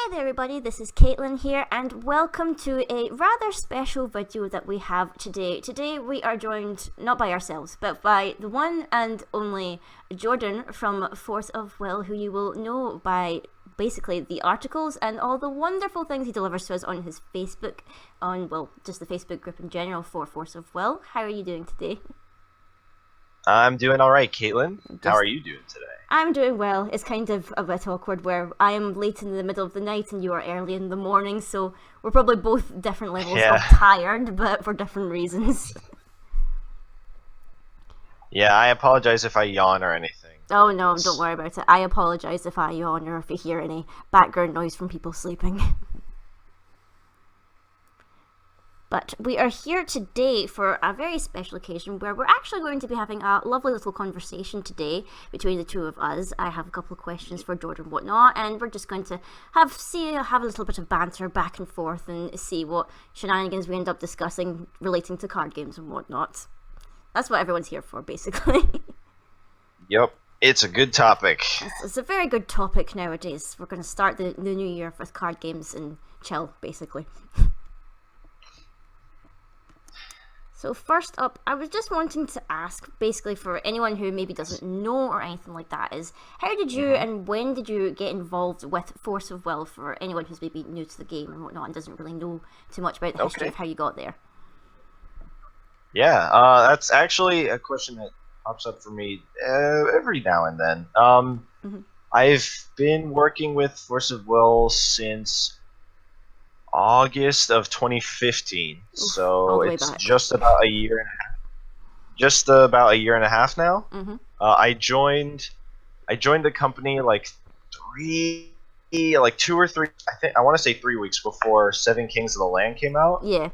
Hi there everybody, this is Caitlin here and welcome to a rather special video that we have today. Today we are joined not by ourselves but by the one and only Jordan from Force of Will, who you will know by basically the articles and all the wonderful things he delivers to us on his Facebook, just the Facebook group in general for Force of Will. How are you doing today? I'm doing alright, Caitlin. How are you doing today? I'm doing well. It's kind of a bit awkward where I am late in the middle of the night and you are early in the morning, so we're probably both different levels of tired, but for different reasons. Yeah, I apologize if I yawn or anything. Oh no, don't worry about it. I apologize if I yawn or if you hear any background noise from people sleeping. But we are here today for a very special occasion where we're actually going to be having a lovely little conversation today between the two of us. I have a couple of questions for Jordan and whatnot, and we're just going to have a little bit of banter back and forth and see what shenanigans we end up discussing relating to card games and whatnot. That's what everyone's here for, basically. Yep, it's a good topic. It's a very good topic nowadays. We're going to start the new year with card games and chill, basically. So first up, I was just wanting to ask, basically for anyone who maybe doesn't know or anything like that, is how did you and when did you get involved with Force of Will, for anyone who's maybe new to the game and whatnot and doesn't really know too much about the history of how you got there? Yeah, that's actually a question that pops up for me every now and then. I've been working with Force of Will since August of 2015, so it's just about a year and a half. Just about a year and a half now. I joined the company like 2 or 3. I want to say 3 weeks before Seven Kings of the Land came out. Yeah.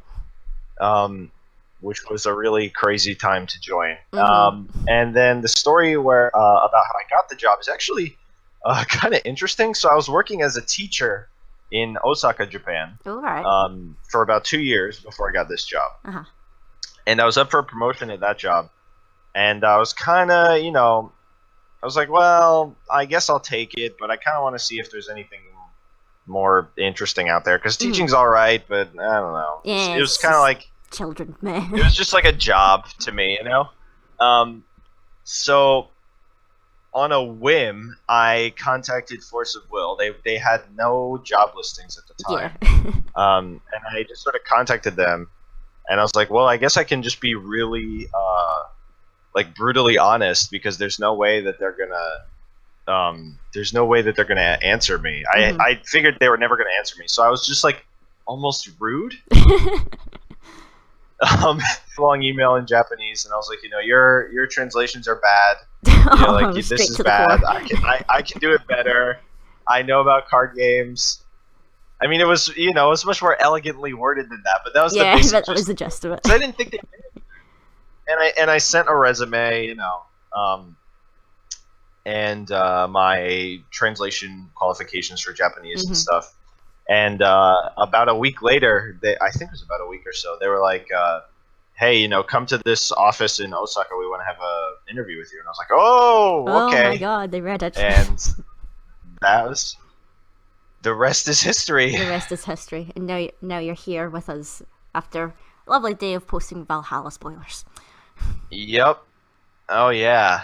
Which was a really crazy time to join. And then the story about how I got the job is actually kind of interesting. So I was working as a teacher in Osaka, Japan, for about 2 years before I got this job. And I was up for a promotion at that job. And I was kind of, I was like, well, I guess I'll take it, but I kind of want to see if there's anything more interesting out there. Because teaching's all right, but I don't know. Yeah, it was kind of like children, man. It was just like a job to me, So on a whim, I contacted Force of Will. They had no job listings at the time. And I just sort of contacted them, and I was like, well, I guess I can just be really brutally honest, because there's no way that they're gonna answer me. I figured they were never gonna answer me, so I was just like almost rude. Long email in Japanese, and I was like, your translations are bad. This is bad. I can do it better. I know about card games. I mean, it was much more elegantly worded than that, but that was that was the gist of it. So I didn't think they did. And I sent a resume, and my translation qualifications for Japanese and stuff. And about a week later, I think it was about a week or so, they were like, hey, come to this office in Osaka. We want to have an interview with you. And I was like, oh, okay. Oh my god, they read it. And the rest is history. The rest is history. And now you're here with us after a lovely day of posting Valhalla spoilers. Yep. Oh, yeah.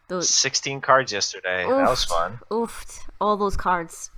Those 16 cards yesterday. That was fun. Oofed. All those cards.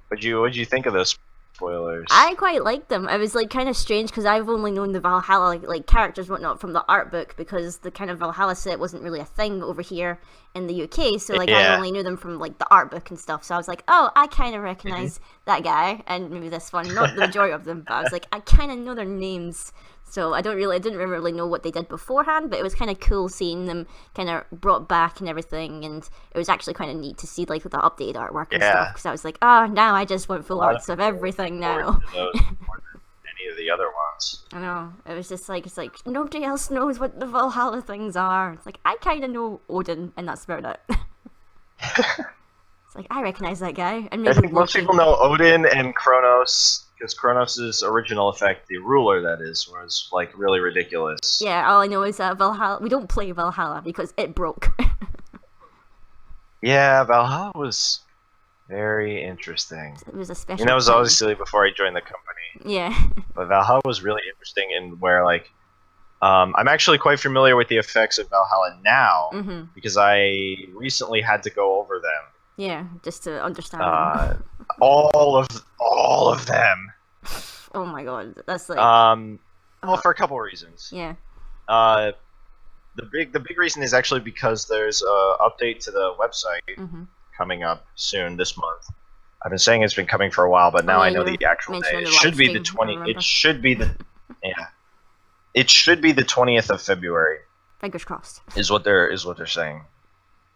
What'd you think of those spoilers? I quite liked them. It was kind of strange because I've only known the Valhalla characters and whatnot from the art book, because the kind of Valhalla set wasn't really a thing over here in the UK. So I only knew them from the art book and stuff. So I was like, oh, I kind of recognize that guy and maybe this one. Not the majority of them, but I was like, I kind of know their names. So I didn't really know what they did beforehand, but it was kind of cool seeing them kind of brought back and everything, and it was actually kind of neat to see the updated artwork and stuff, because I was like, oh, now I just want full arts of everything now. More than any of the other ones. I know. It was just it's like nobody else knows what the Valhalla things are. It's like, I kind of know Odin, and that's about it. It's like, I recognize that guy. And maybe I think most people know Odin and Kronos, because Kronos' original effect, the ruler that is, was really ridiculous. Yeah, all I know is Valhalla. We don't play Valhalla because it broke. Yeah, Valhalla was Very interesting. It was a I special. mean, that was time. obviously before I joined the company. Yeah. But Valhalla was really interesting in where, like, I'm actually quite familiar with the effects of Valhalla now because I recently had to go over them. Yeah, just to understand them. All of them. Oh my god, that's like. Well, for a couple of reasons. Yeah. The big reason is actually because there's a update to the website coming up soon this month. I've been saying it's been coming for a while, but now I know the actual day. It should be the 20. It should be the yeah. It should be the 20th of February. Fingers crossed. Is what they're saying.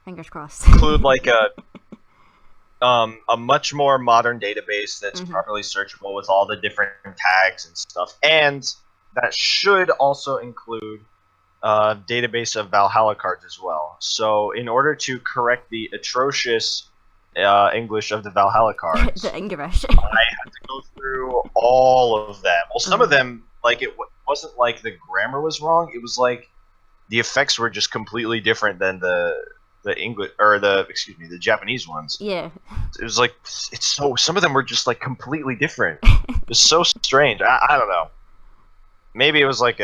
Fingers crossed. Include like a much more modern database that's properly searchable with all the different tags and stuff, and that should also include a database of Valhalla cards as well. So in order to correct the atrocious English of the Valhalla cards, the English, I had to go through all of them. Well, some of them, like, it wasn't like the grammar was wrong. It was like the effects were just completely different than the English or the Japanese ones. Yeah. It was like some of them were just like completely different. It's so strange. I don't know. Maybe it was like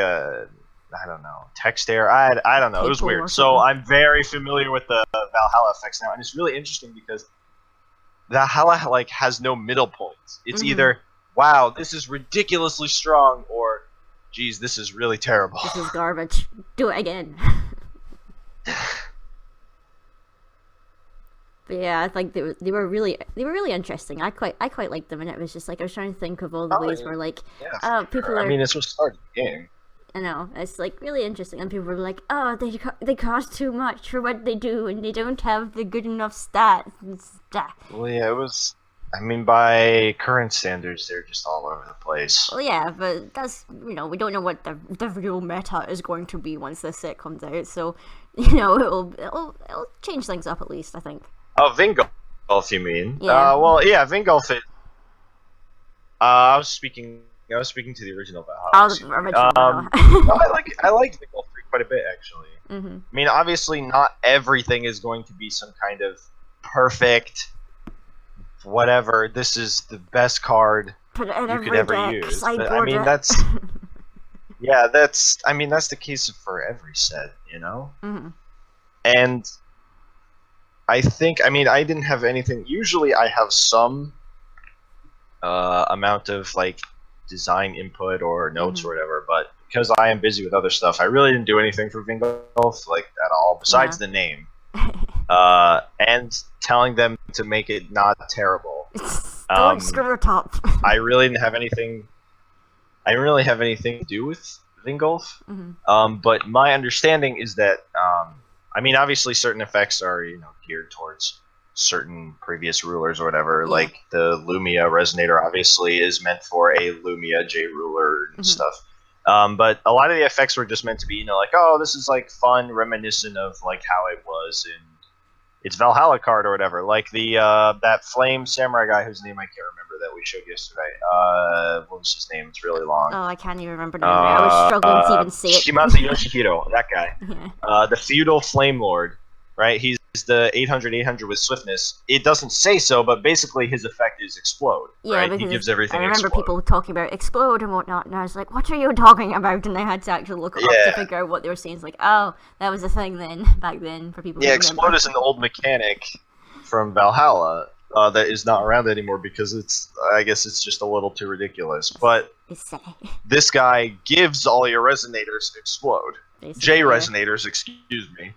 I don't know, text error. I don't know. It was weird. So I'm very familiar with the Valhalla effects now, and it's really interesting because Valhalla like has no middle points. It's either wow, this is ridiculously strong, or geez, this is really terrible. This is garbage. Do it again. But yeah, I think they were really interesting. I quite liked them, and it was just like I was trying to think of all the ways where like people are. I mean, it's what started the game. I know, it's like really interesting, and people were like, "Oh, they cost too much for what they do, and they don't have the good enough stats and stuff." Well, yeah, it was. I mean, by current standards, they're just all over the place. Well, yeah, but that's we don't know what the real meta is going to be once this set comes out. So, it'll change things up at least, I think. Oh, Vingolf, you mean? Yeah. Well, yeah, Vingolf is. I was speaking to the original Valhalla. The original Valhalla. I like Vingolf quite a bit, actually. I mean, obviously, not everything is going to be some kind of perfect, whatever. This is the best card you could ever use. But, I mean, that's that's the case for every set, you know. And I think, I mean, I didn't have anything. Usually, I have some amount of like design input or notes or whatever, but because I am busy with other stuff, I really didn't do anything for Vingolf like at all, besides the name, and telling them to make it not terrible. Don't screw it up. I really didn't have anything. I didn't really have anything to do with Vingolf. But my understanding is that I mean, obviously, certain effects are geared towards certain previous rulers or whatever. Yeah. Like the Lumia Resonator obviously is meant for a Lumia J ruler and stuff. But a lot of the effects were just meant to be, like, oh, this is like fun, reminiscent of like how it was in its Valhalla card or whatever. Like the that Flame Samurai guy whose name I can't remember that we showed yesterday. What was his name? It's really long. Oh, I can't even remember now. I was struggling to even say it. Shimazu Yoshihiro, that guy. The Feudal Flame Lord, right? He's the 800 with swiftness. It doesn't say so, but basically his effect is explode. Yeah, right? He gives everything. I remember explode. People talking about explode and whatnot, and I was like, "What are you talking about?" And they had to actually look it up to figure out what they were saying. It's like, oh, that was a thing then, back then, for people. Yeah, explode is an old mechanic from Valhalla that is not around anymore because I guess it's just a little too ridiculous. But this guy gives all your resonators explode. J resonators, excuse me.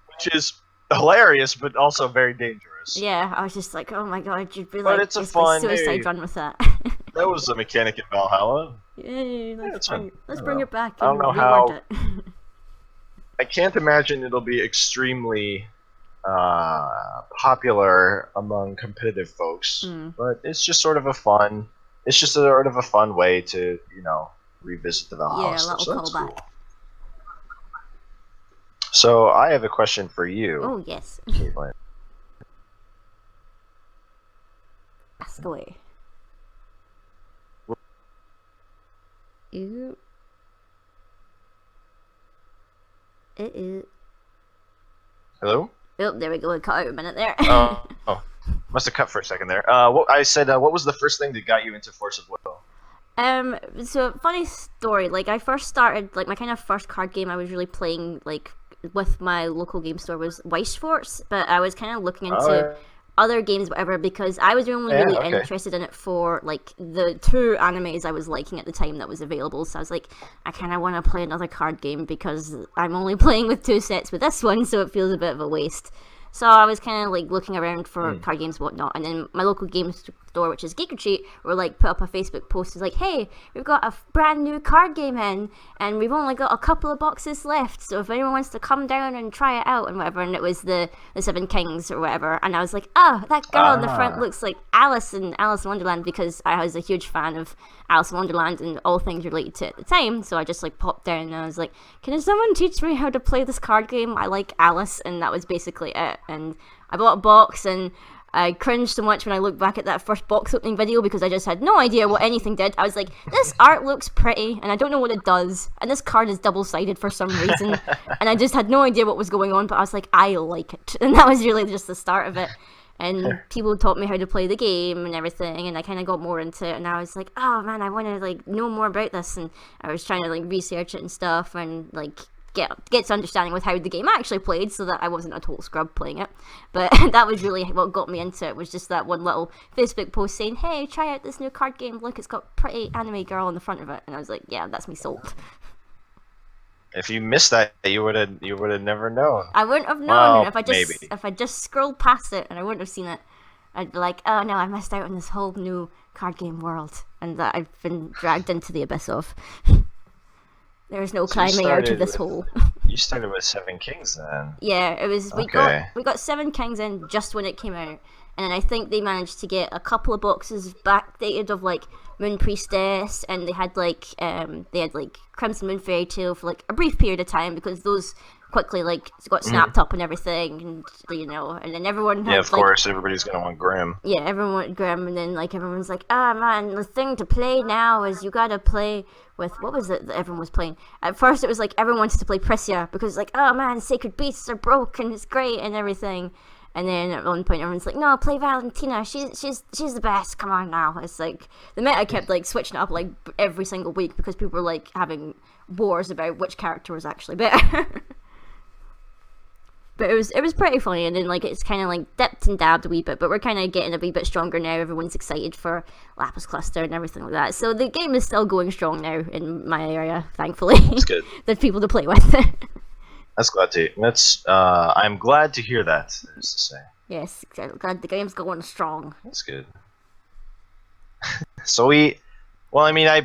Which is hilarious, but also very dangerous. Yeah, I was just like, oh my god, you'd be like, it's a fun suicide run with that. That was a mechanic in Valhalla. Yay, let's bring it back. I don't know how. I can't imagine it'll be extremely popular among competitive folks, but it's just sort of a fun. It's just sort of a fun way to revisit the Valhalla stuff. Yeah, a little callback. Cool. So I have a question for you. Oh yes. Caitlin. Ask away. Ew. Hello? Oh, there we go. It cut out a minute there. Oh. Must have cut for a second there. I said, what was the first thing that got you into Force of Will? So funny story. Like I first started, like my kind of first card game I was really playing, like with my local game store was Weiss Force, but I was kind of looking into other games, whatever, because I was only really interested in it for like the 2 animes I was liking at the time that was available. So I was like, I kind of want to play another card game because I'm only playing with 2 sets with this one, so it feels a bit of a waste. So I was kind of like looking around for card games and whatnot, and then my local game store, which is Geek Retreat, were like put up a Facebook post, was like, hey, we've got a brand new card game in, and we've only got a couple of boxes left, so if anyone wants to come down and try it out and whatever. And it was the 7 Kings or whatever, and I was like, oh, that girl in the front looks like Alice in Alice in Wonderland, because I was a huge fan of Alice in Wonderland and all things related to it at the time. So I just like popped down and I was like, can someone teach me how to play this card game? I like Alice. And that was basically it. And I bought a box, and I cringed so much when I looked back at that first box opening video because I just had no idea what anything did. I was like, this art looks pretty and I don't know what it does, and this card is double-sided for some reason, and I just had no idea what was going on, but I was like, I like it. And that was really just the start of it. And people taught me how to play the game and everything, and I kind of got more into it, and I was like, oh man, I want to like know more about this. And I was trying to like research it and stuff, and like get to understanding with how the game actually played, so that I wasn't a total scrub playing it. But that was really what got me into it, was just that one little Facebook post saying, hey, try out this new card game, look, it's got pretty anime girl on the front of it. And I was like, yeah, that's me sold. If you missed that, you would have never known. I wouldn't have known. If I just scrolled past it and I wouldn't have seen it, I'd be like, oh no, I missed out on this whole new card game world, and that I've been dragged into the abyss of. There is no climbing out of this hole. You started with 7 Kings then. Yeah, it was. We got 7 Kings in just when it came out, and I think they managed to get a couple of boxes backdated of like Moon Priestess, and they had like Crimson Moon Fairy Tale for like a brief period of time, because those quickly like got snapped up and everything, and and then everyone had, of course everybody's gonna want Grimm. Yeah, everyone wanted Grimm, and then like everyone's like, man, the thing to play now is you gotta play with, what was it that everyone was playing? At first it was like everyone wants to play Priscia, because like, oh man, Sacred Beasts are broken, it's great and everything. And then at one point everyone's like, no, play Valentina, she's the best, come on now. It's like the meta kept like switching up like every single week, because people were like having wars about which character was actually better. But it was pretty funny, and then like it's kind of like dipped and dabbed a wee bit, but we're kind of getting a wee bit stronger now. Everyone's excited for Lapis Cluster and everything like that. So the game is still going strong now in my area, thankfully. That's good. There's people to play with. I'm glad to hear that. To say. Yes, glad the game's going strong. That's good. So I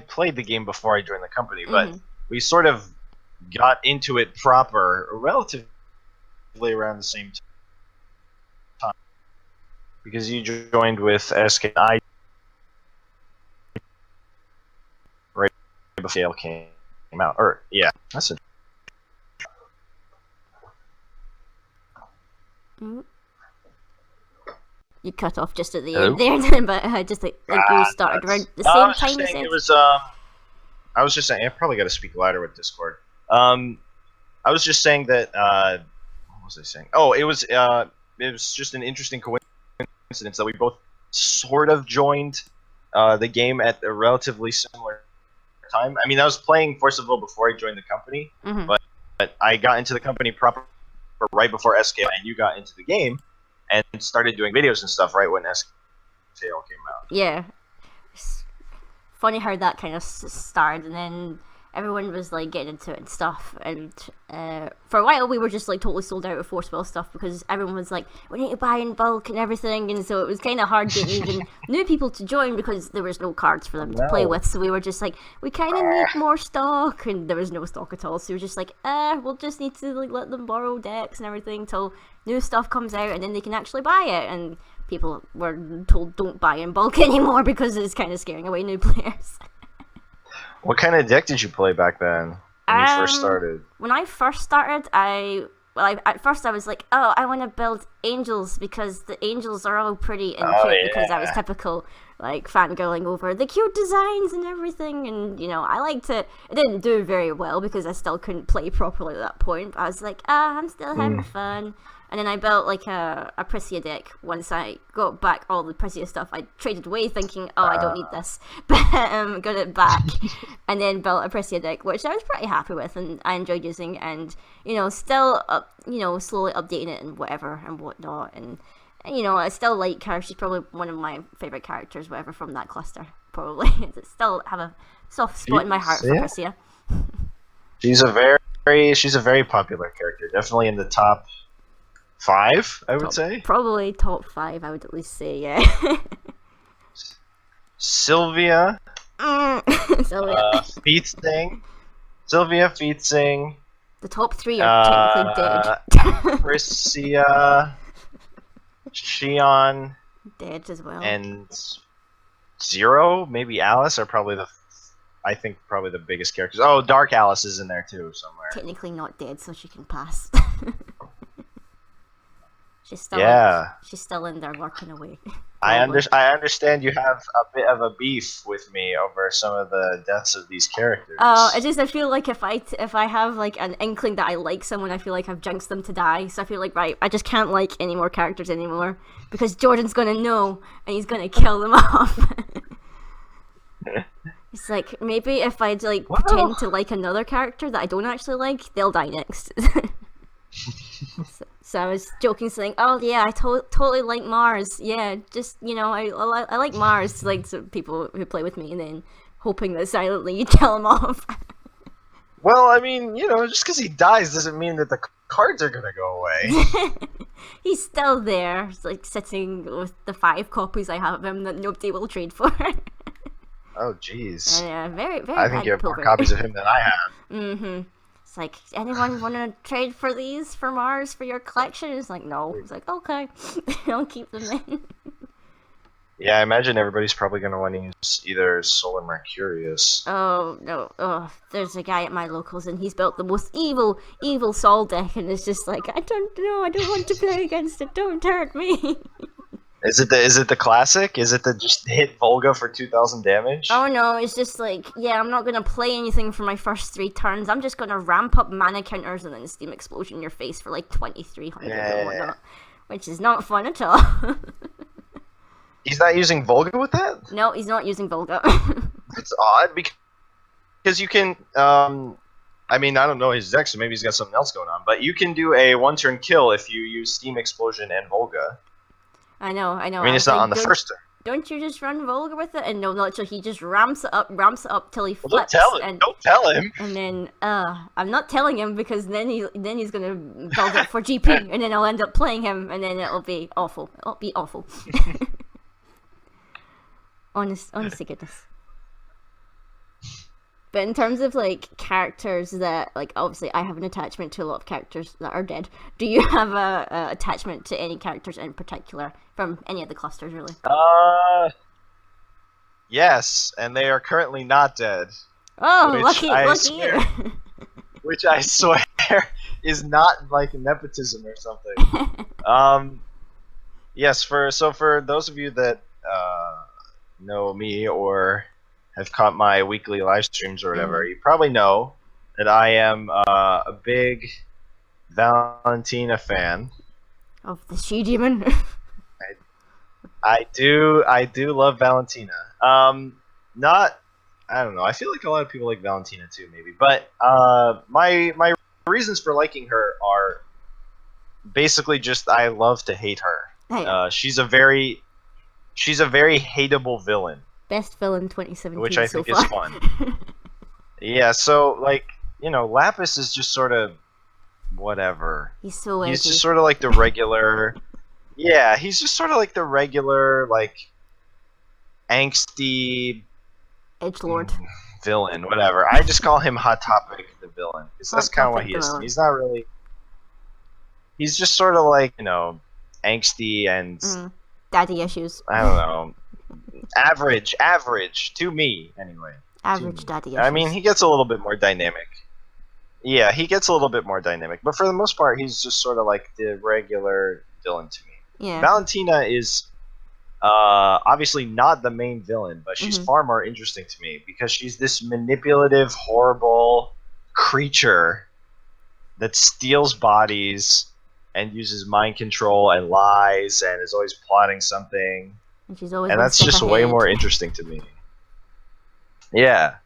played the game before I joined the company, but we sort of got into it proper relatively around the same time, because you joined with SK right before Scale came out. Or yeah, that's it. You cut off just at the end there, but just like you started around the same time as it. I was just saying, I probably got to speak louder with Discord. I was just saying that. What was I saying? Oh, it was just an interesting coincidence that we both sort of joined the game at a relatively similar time. I mean, I was playing Force of Will before I joined the company, but I got into the company proper right before SKL, and you got into the game and started doing videos and stuff right when SKL came out. Yeah. It's funny how that kind of started, and then everyone was like getting into it and stuff, and for a while we were just like totally sold out of Force Will stuff, because everyone was like, we need to buy in bulk and everything, and so it was kind of hard getting even new people to join, because there was no cards for them to play with. So we were just like, we kind of need more stock, and there was no stock at all. So we were just like, we'll just need to like let them borrow decks and everything until new stuff comes out, and then they can actually buy it. And people were told don't buy in bulk anymore, because it's kind of scaring away new players. What kind of deck did you play back then when you first started? When I first started, at first I was like, oh, I want to build angels, because the angels are all pretty and cute, because I was typical like fangirling over the cute designs and everything, and I liked it. It didn't do very well because I still couldn't play properly at that point, but I was like, I'm still having fun. And then I built like a Prisia deck once I got back all the Prisia stuff. I traded away thinking, oh, I don't need this, but got it back, and then built a Prisia deck, which I was pretty happy with, and I enjoyed using. And still, slowly updating it and whatever and whatnot. And I still like her. She's probably one of my favorite characters, whatever, from that cluster. Probably, still have a soft spot in my heart for Prisia. She's a very popular character. Definitely in the top 5, I would say. Probably top 5, I would at least say, yeah. Sylvia. Feetsing. Sylvia, Feetsing. The top 3 are technically dead. Prisia, Shion. Dead as well. And Zero, maybe Alice are probably probably the biggest characters. Oh, Dark Alice is in there too somewhere. Technically not dead, so she can pass. She's still in there working away. I understand you have a bit of a beef with me over some of the deaths of these characters. Oh, I feel like if I have like an inkling that I like someone, I feel like I've jinxed them to die. So I feel like, right, I just can't like any more characters anymore because Jordan's gonna know and he's gonna kill them off. It's like, maybe if I like pretend to like another character that I don't actually like, they'll die next. So I was joking, saying, "Oh yeah, I totally like Mars. Yeah, just I like Mars." Like some people who play with me, and then hoping that silently you kill him off. Well, I mean, just because he dies doesn't mean that the cards are gonna go away. He's still there, like sitting with the 5 copies I have of him that nobody will trade for. Oh, jeez. Yeah, very, very. I think you have more copies of him than I have. Mm-hmm. It's like, anyone want to trade for these for Mars for your collection? It's like, no. It's like, okay, I'll keep them in. Yeah, I imagine everybody's probably going to want to use either Solar Mercurius. Oh, no. Oh, there's a guy at my locals, and he's built the most evil Sol deck, and it's just like, I don't know, I don't want to play against it, don't hurt me. Is it the classic? Is it the just hit Volga for 2,000 damage? Oh no, it's just like, yeah, I'm not going to play anything for my first 3 turns. I'm just going to ramp up mana counters and then Steam Explosion in your face for like 2,300 and whatnot. Which is not fun at all. He's not using Volga with that? No, he's not using Volga. That's odd, because you can, I mean, I don't know his deck, so maybe he's got something else going on, but you can do a 1-turn kill if you use Steam Explosion and Volga. I know. I mean, it's not on the first turn. Don't you just run Volga with it? And no, not so he just ramps it up till he flips. Don't tell him. And then, I'm not telling him because then he's gonna build it for GP, and then I'll end up playing him, and then it'll be awful. It'll be awful. Honest to goodness. But in terms of like characters that, like, obviously I have an attachment to a lot of characters that are dead. Do you have a attachment to any characters in particular from any of the clusters, really? Yes, and they are currently not dead. Oh, lucky you. Which I swear is not like nepotism or something. Yes, for those of you that know me or have caught my weekly live streams or whatever, you probably know that I am a big Valentina fan. Of the she-demon? I do love Valentina. I don't know, I feel like a lot of people like Valentina too, maybe. But my reasons for liking her are basically just I love to hate her. Hey. She's a very hateable villain. Best villain 2017 which I think so far. is fun. Yeah, so like, Lapis is just sort of whatever. He's so edgy. He's just sort of like the regular. Yeah, he's just sort of like the regular, like, angsty edgelord villain, whatever. I just call him Hot Topic the villain, because that's kind of what he is. Villain. He's not really. He's just sort of like, angsty and daddy issues. I don't know. Average to me anyway. Average daddy issues. I mean, he gets a little bit more dynamic. Yeah, he gets a little bit more dynamic, but for the most part, he's just sort of like the regular villain to me. Yeah. Valentina is obviously not the main villain, but she's far more interesting to me because she's this manipulative, horrible creature that steals bodies and uses mind control and lies and is always plotting something. And she's always and that's just way more interesting to me. Yeah.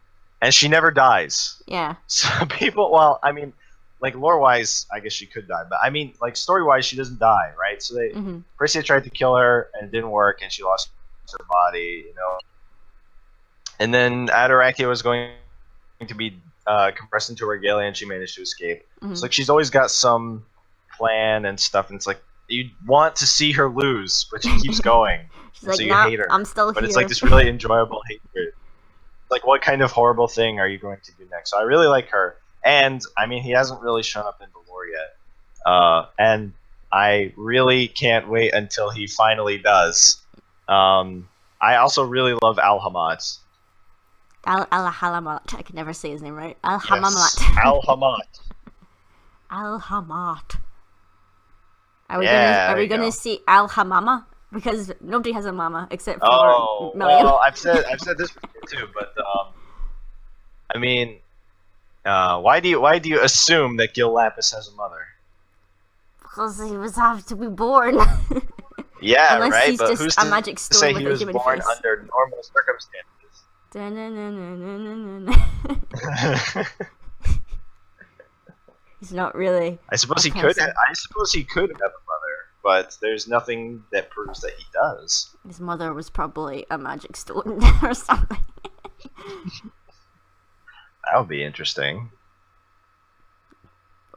And she never dies. Yeah. So people, well, I mean, like lore-wise, I guess she could die, but I mean, like story-wise, she doesn't die, right? So first they tried to kill her, and it didn't work, and she lost her body, you know. And then Atarakia was going to be compressed into a regalia, and she managed to escape. So like she's always got some plan and stuff, and it's like you want to see her lose, but she keeps going. She's like, so you hate her. I'm still but here. It's like this really enjoyable hatred. Like, what kind of horrible thing are you going to do next? So I really like her. And, I mean, he hasn't really shown up in the lore yet. And I really can't wait until he finally does. I also really love Al-Hamat. Al-Halamat. I can never say his name right. Al-Hamamat. Yes, Al-Hamat. Al-Hamat. Are we gonna see Al-Hamama? Because nobody has a mama except for Million. Well, I've said this before too, but I mean, why do you assume that Gil Lapis has a mother? Because he was have to be born. Yeah, unless right. He's But just who's a to magic stone say with he a was human born face. under normal circumstances? He's not really. I suppose he could. I suppose he could have a mother, but there's nothing that proves that he does. His mother was probably a magic stone or something. That would be interesting.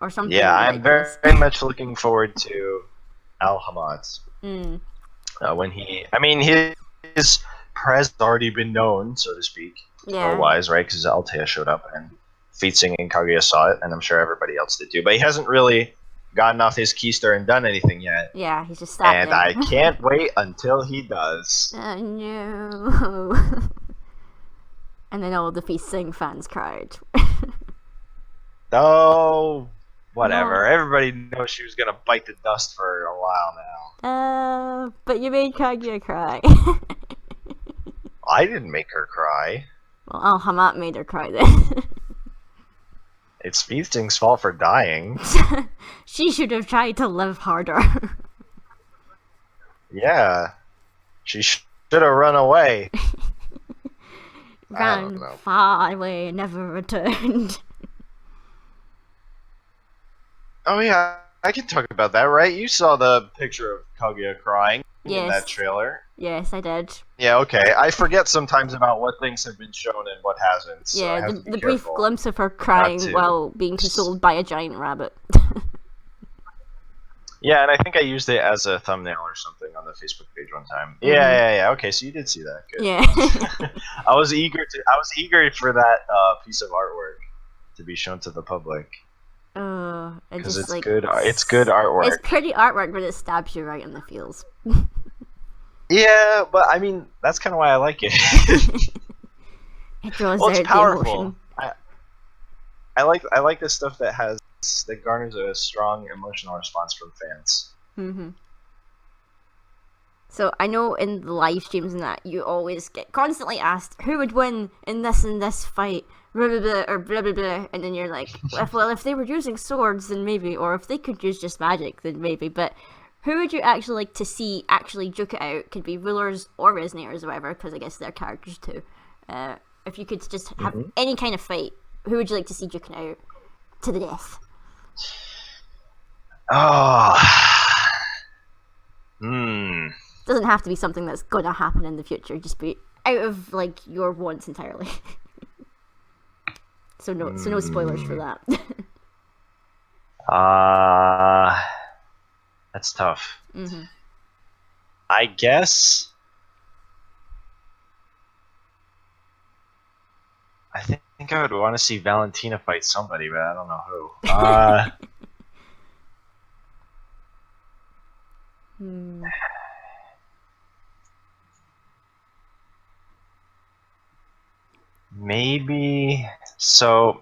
Or something. Yeah, like I'm very much looking forward to Al-Hamat. When his pres's already been known, so to speak, lore-wise, right? Because Altea showed up and Feetsing and Kaguya saw it, and I'm sure everybody else did too. But he hasn't really gotten off his keister and done anything yet. Yeah, he's just sat there. I can't wait until he does. No. And then all the Feetsing fans cried. Oh, whatever. No. Everybody knows she was gonna bite the dust for a while now. But you made Kaguya cry. I didn't make her cry. Well, Al-Hamat made her cry then. It's Feetsing's fault for dying. She should have tried to live harder. Yeah. She should have run away. Ran far away and never returned. Oh yeah, I can talk about that, right? You saw the picture of Kaguya crying in that trailer. Yes, I did. Yeah, okay. I forget sometimes about what things have been shown and what hasn't. So yeah, the brief glimpse of her crying while being consoled by a giant rabbit. Yeah, and I think I used it as a thumbnail or something on the Facebook page one time. Yeah. Okay, so you did see that. Good. Yeah. I was eager for that piece of artwork to be shown to the public. Because it's like, good. It's good artwork. It's pretty artwork, but it stabs you right in the feels. Yeah, but I mean that's kind of why I like it. It draws it's out powerful. The emotion. I like the stuff that garners a strong emotional response from fans. So I know in the live streams and that you always get constantly asked who would win in this fight, blah blah blah or blah blah blah, and then you're like, if they were using swords then maybe, or if they could use just magic then maybe, but who would you actually like to see actually duke it out? Could be rulers or resonators or whatever, because I guess they're characters too. If you could just have any kind of fight, who would you like to see duking out to the death? Doesn't have to be something that's gonna happen in the future. Just be out of like your wants entirely. So no spoilers for that. That's tough. I guess. I think I would want to see Valentina fight somebody, but I don't know who. Maybe so.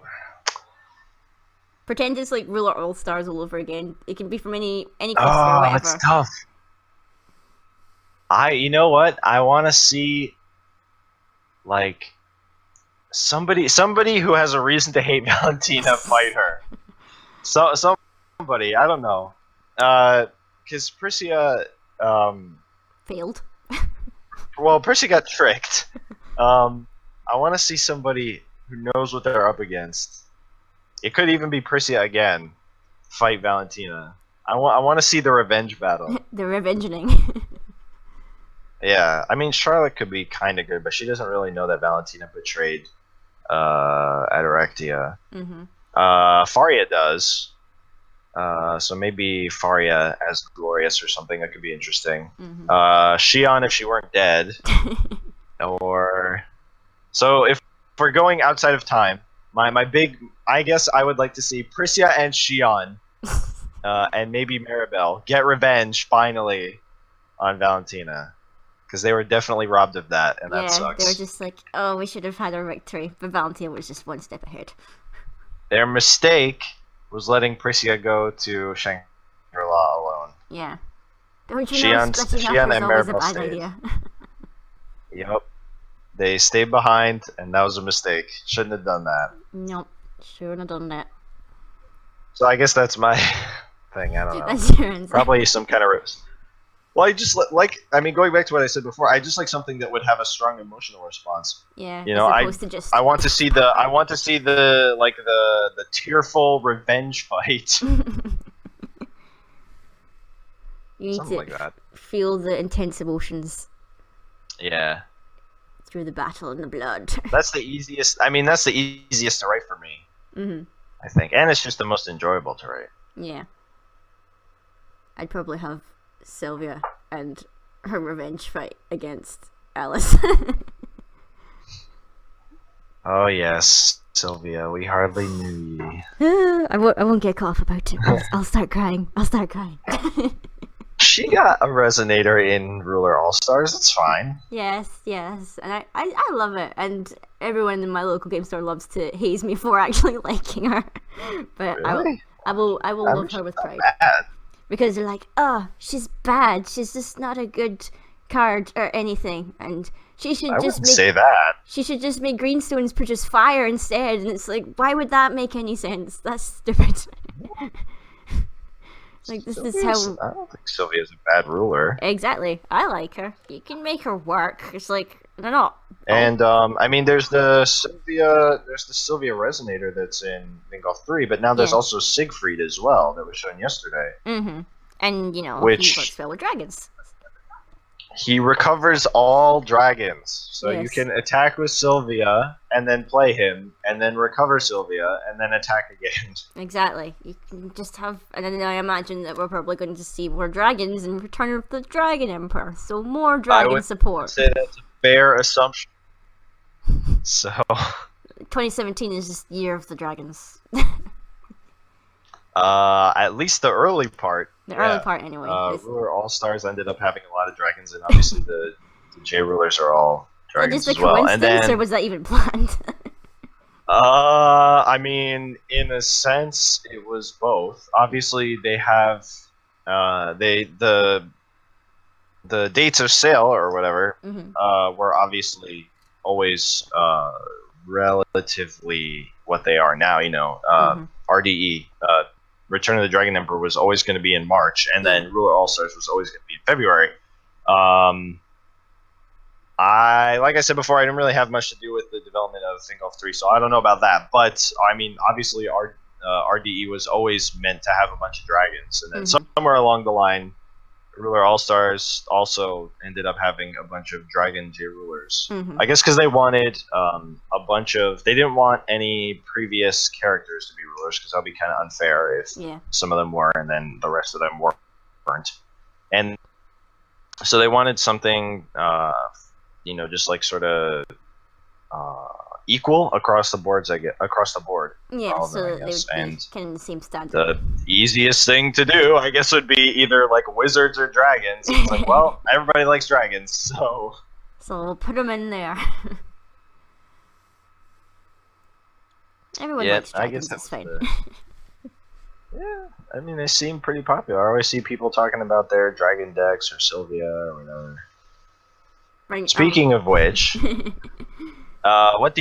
Pretend it's like Ruler All Stars all over again. It can be from any cluster or whatever. It's tough. You know what? I want to see like somebody who has a reason to hate Valentina fight her. Somebody, I don't know. because Priscia, Failed. well, Priscia got tricked. I want to see somebody who knows what they're up against. It could even be Priscia again. Fight Valentina. I want to see the revenge battle. The revengeing. Yeah, I mean Charlotte could be kind of good, but she doesn't really know that Valentina betrayed Adorectia. Faria does. So maybe Faria as Glorious or something, that could be interesting. Xion if she weren't dead. Or so if we're going outside of time, my big, I guess I would like to see Priscia and Xion, and maybe Maribel get revenge finally on Valentina, because they were definitely robbed of that, and that sucks. They were just like, oh, we should have had our victory, but Valentina was just one step ahead. Their mistake was letting Priscia go to Shangri-La alone. Yeah. Don't you know splitting up is always a bad idea? Yep. They stayed behind, and that was a mistake. Shouldn't have done that. Nope. Shouldn't have done that. So I guess that's my thing. I don't know. That's your answer. Probably some kind of... Well, I just like... I mean, going back to what I said before, I just like something that would have a strong emotional response. Yeah. You know, I want to see the... I want to see the tearful revenge fight. You need something to like that. Feel the intense emotions. Yeah. Through the battle and the blood. That's the easiest. I mean, that's the easiest to write for me. I think, and it's just the most enjoyable to write. Yeah. I'd probably have Sylvia and her revenge fight against Alice. Oh yes, Sylvia. We hardly knew ye. I won't get caught up about it. I'll start crying. She got a resonator in Ruler All-Stars. It's fine. Yes, and I love it. And everyone in my local game store loves to haze me for actually liking her. But really? I will love her with pride. Bad. Because they're like, oh, she's bad. She's just not a good card or anything. And she should say that. She should just make greenstones produce fire instead. And it's like, why would that make any sense? That's stupid. Like, this is how... I don't think Sylvia's a bad ruler. Exactly. I like her. You can make her work. It's like, they're not... And, I mean, there's the Sylvia Resonator that's in Vingolf 3, but now there's also Siegfried as well, that was shown yesterday. And, you know, he works well with dragons. He recovers all dragons. So you can attack with Sylvia, and then play him, and then recover Sylvia, and then attack again. Exactly. You can just have... And then I imagine that we're probably going to see more dragons in Return of the Dragon Emperor. So more dragon support. I would say that's a fair assumption. So... 2017 is just Year of the Dragons. At least the early part. The early part, anyway. Ruler All-Stars ended up having a lot of dragons, and obviously the J-Rulers are all dragons as well. And then, or was that even planned? I mean, in a sense, it was both. Obviously, they have the dates of sale or whatever were obviously always relatively what they are now. You know, RDE. Return of the Dragon Emperor was always going to be in March, and then Ruler All-Stars was always going to be in February. Like I said before, I didn't really have much to do with the development of Vingolf 3, so I don't know about that. But, I mean, obviously, RDE was always meant to have a bunch of dragons, and then somewhere along the line, Ruler All-Stars also ended up having a bunch of Dragon J-Rulers. I guess because they wanted a bunch of... They didn't want any previous characters to be rulers, because that would be kind of unfair if some of them were, and then the rest of them weren't. And so they wanted something, you know, just like sort of equal across the board. Yeah, so they would be kind of the same standard. The easiest thing to do, I guess, would be either like wizards or dragons. It's like, well, everybody likes dragons, so we'll put them in there. Everyone likes dragons. It's fine. Yeah, I mean, they seem pretty popular. I always see people talking about their dragon decks or Sylvia or whatever. Speaking of which, what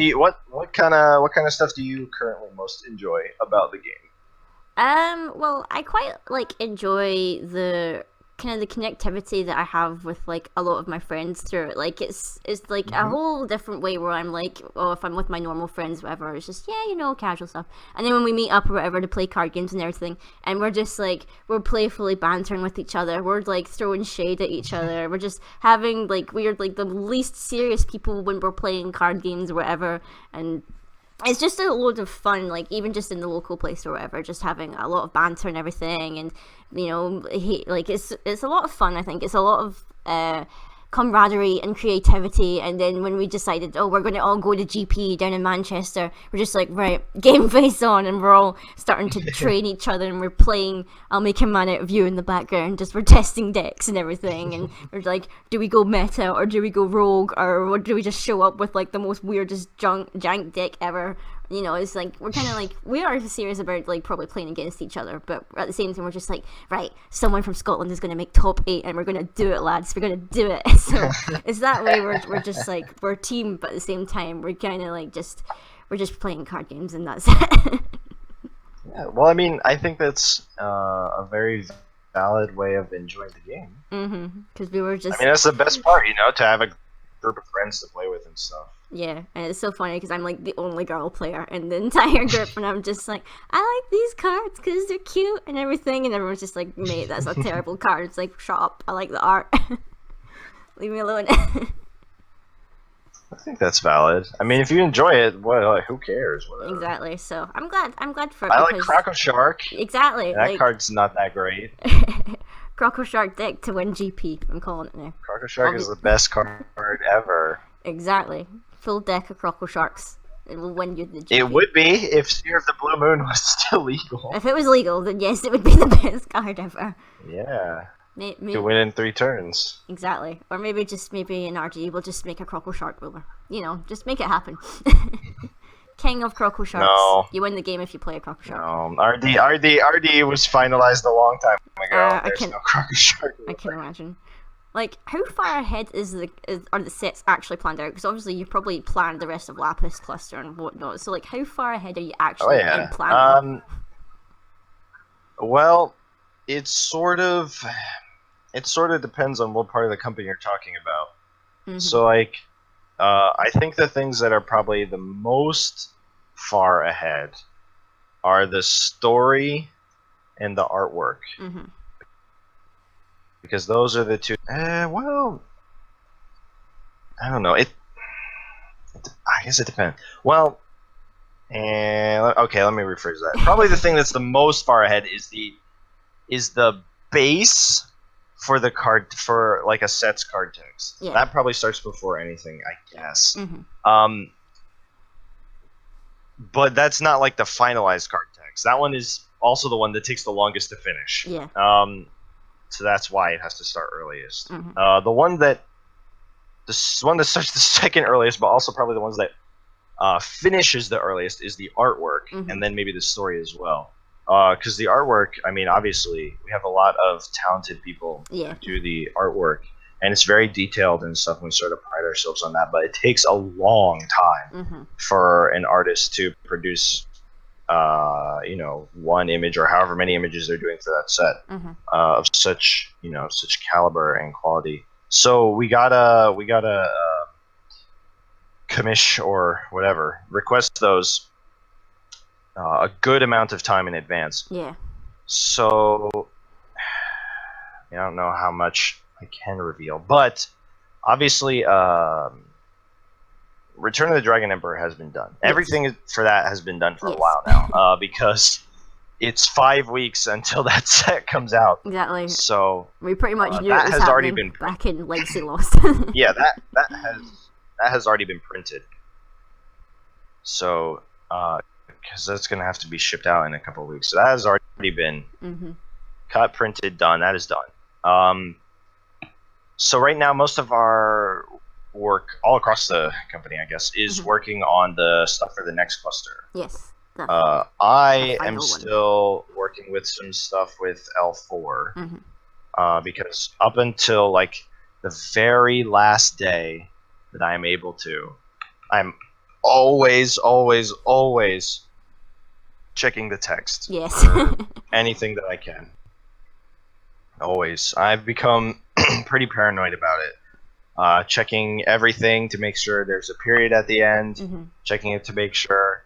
kind of stuff do you currently most enjoy about the game? Well, I quite like enjoy the kind of the connectivity that I have with like a lot of my friends through it. Like it's like a whole different way where I'm like, oh, if I'm with my normal friends, whatever, it's just casual stuff. And then when we meet up or whatever to play card games and everything, and we're just like we're playfully bantering with each other, we're like throwing shade at each other, we're just having like we're like the least serious people when we're playing card games or whatever, and it's just a load of fun, like even just in the local place or whatever, just having a lot of banter and everything, and it's a lot of fun. I think it's a lot of camaraderie and creativity. And then when we decided, oh, we're going to all go to GP down in Manchester, we're just like, right, game face on, and we're all starting to train each other, and we're playing I'll Make a Man Out of You in the background, just we're testing decks and everything, and we're like, do we go meta or do we go rogue, or do we just show up with like the most weirdest jank deck ever? It's like we're kind of like we are serious about like probably playing against each other, but at the same time we're just like, right, someone from Scotland is going to make top 8 and we're going to do it, lads, we're going to do it. So it's that way we're just like we're a team, but at the same time we're kind of like we're just playing card games, and that's it. Yeah, well, I mean, I think that's a very valid way of enjoying the game. Because we were just, I mean, that's the best part, to have a group of friends to play with and stuff. Yeah, and it's so funny because I'm like the only girl player in the entire group, and I'm just like, I like these cards because they're cute and everything, and everyone's just like, mate, that's a terrible card. It's like, shut up, I like the art. Leave me alone. I think that's valid. I mean, if you enjoy it, who cares? Whatever. Exactly. So I'm glad for it. I like Croco Shark. Exactly. That card's not that great. Croco Shark deck to win GP. I'm calling it now. Croco Shark is the best card ever. Exactly. Full deck of Croco Sharks. It will win you the GP. It would be if Sphere of the Blue Moon was still legal. If it was legal, then yes, it would be the best card ever. Yeah. Maybe. To win in 3 turns. Exactly. Or maybe in RG we'll just make a Croco Shark ruler. Just make it happen. King of Croco Sharks. No. You win the game if you play a Croco Shark. No. RD was finalized a long time ago. There's no Croco Shark ruler. I can imagine. Like, how far ahead are the sets actually planned out? Because obviously you probably planned the rest of Lapis Cluster and whatnot. So, like, how far ahead are you actually in planning? Well, it sort of depends on what part of the company you're talking about. So, like, I think the things that are probably the most far ahead are the story and the artwork. Because those are the two. Well, I don't know. I guess it depends. Well, okay. Let me rephrase that. Probably the thing that's the most far ahead is the base for the card for like a set's card text. Yeah. That probably starts before anything, I guess. But that's not like the finalized card text. That one is also the one that takes the longest to finish. Yeah. So that's why it has to start earliest. The one that starts the second earliest, but also probably the ones that finishes the earliest is the artwork, and then maybe the story as well. Because the artwork, I mean, obviously, we have a lot of talented people who do the artwork, and it's very detailed and stuff, and we sort of pride ourselves on that, but it takes a long time for an artist to produce one image or however many images they're doing for that set of such caliber and quality. So we gotta commish or whatever, request those a good amount of time in advance. Yeah. So I don't know how much I can reveal, but obviously Return of the Dragon Emperor has been done. Yes. Everything for that has been done for a while now, because it's 5 weeks until that set comes out. Exactly. So we pretty much knew it was already been back in Legacy Lost. Yeah, that has already been printed. So because that's gonna have to be shipped out in a couple of weeks. So that has already been cut, printed, done. That is done. So right now, most of our work all across the company, I guess, is working on the stuff for the next cluster. Yes. I am still working with some stuff with L4 because up until like the very last day that I'm able to, I'm always checking the text. Yes. Anything that I can. Always. I've become pretty paranoid about it. Checking everything to make sure there's a period at the end. Checking it to make sure,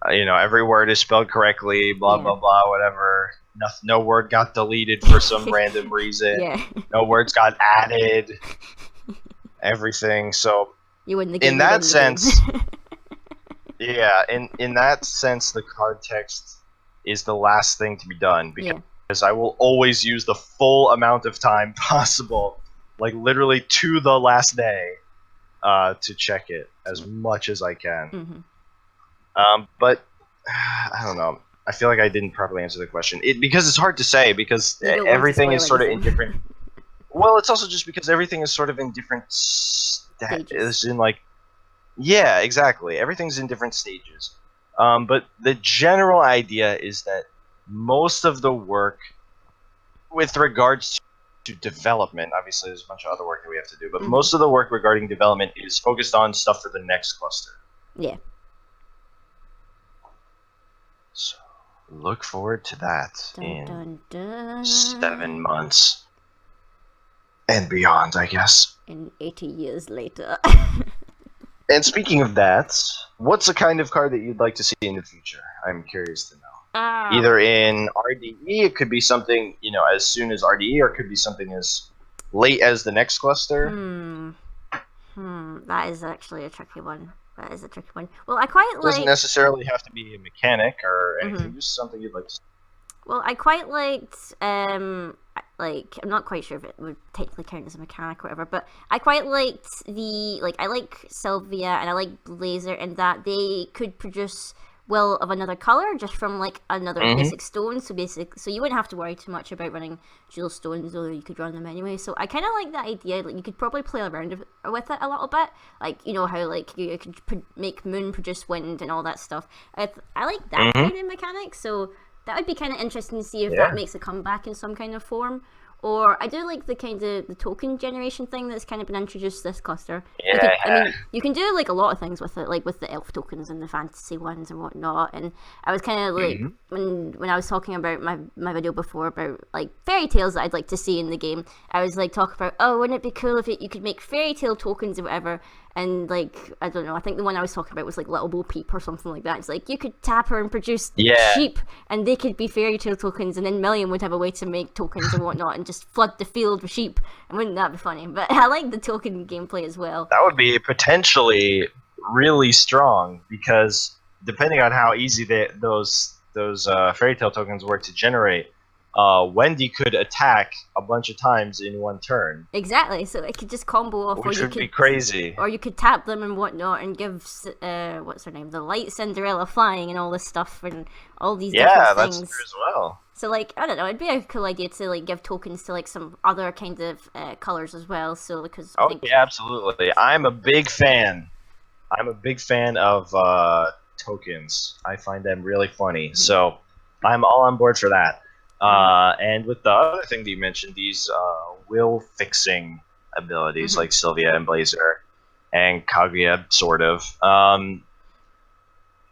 every word is spelled correctly. Blah blah blah. Whatever. No word got deleted for some random reason. Yeah. No words got added. Everything. So you win the game. In that sense, yeah. In that sense, the card text is the last thing to be done because I will always use the full amount of time possible, like literally to the last day, to check it as much as I can. But I don't know. I feel like I didn't properly answer the question. Because it's hard to say because everything is sort of in different. Well, it's also just because everything is sort of in different stages. Yeah, exactly. Everything's in different stages. But the general idea is that most of the work, with regards to development, obviously there's a bunch of other work that we have to do, but most of the work regarding development is focused on stuff for the next cluster. Yeah. So look forward to that in 7 months. And beyond, I guess. And 80 years later. And speaking of that, what's the kind of card that you'd like to see in the future? I'm curious to know. Either in RDE, it could be something, as soon as RDE, or it could be something as late as the next cluster. That is actually a tricky one. Well, I quite like... It doesn't necessarily have to be a mechanic or anything, just something you'd like to see. Well, I quite liked, I'm not quite sure if it would technically count as a mechanic or whatever, but I quite liked I like Sylvia and I like Blazer in that they could produce will of another color just from, another basic stone, so you wouldn't have to worry too much about running dual stones, although you could run them anyway, so I kind of like that idea, you could probably play around with it a little bit, how, you could make Moon produce wind and all that stuff. I like that kind of mechanic, so that would be kind of interesting to see if that makes a comeback in some kind of form. Or I do like the kind of the token generation thing that's kind of been introduced this cluster. You can do a lot of things with it, like with the elf tokens and the fantasy ones and whatnot. And I was kind of when I was talking about my video before about fairy tales that I'd like to see in the game, I was talking about, wouldn't it be cool if you could make fairy tale tokens or whatever. And I don't know, I think the one I was talking about was Little Bo Peep or something like that. It's you could tap her and produce sheep and they could be fairy tale tokens, and then Million would have a way to make tokens and whatnot and just flood the field with sheep. And wouldn't that be funny? But I like the token gameplay as well. That would be potentially really strong, because depending on how easy those fairy tale tokens were to generate, Wendy could attack a bunch of times in one turn. Exactly, so it could just combo off. Which would be crazy. Or you could tap them and whatnot and give, what's her name, the Light Cinderella flying and all this stuff and all these different things. Yeah, that's true as well. So, I don't know, it'd be a cool idea to, give tokens to, some other kind of colors as well, so, because yeah, absolutely. I'm a big fan of tokens. I find them really funny, so I'm all on board for that. And with the other thing that you mentioned, these will fixing abilities like Sylvia and Blazer and Kaguya, sort of.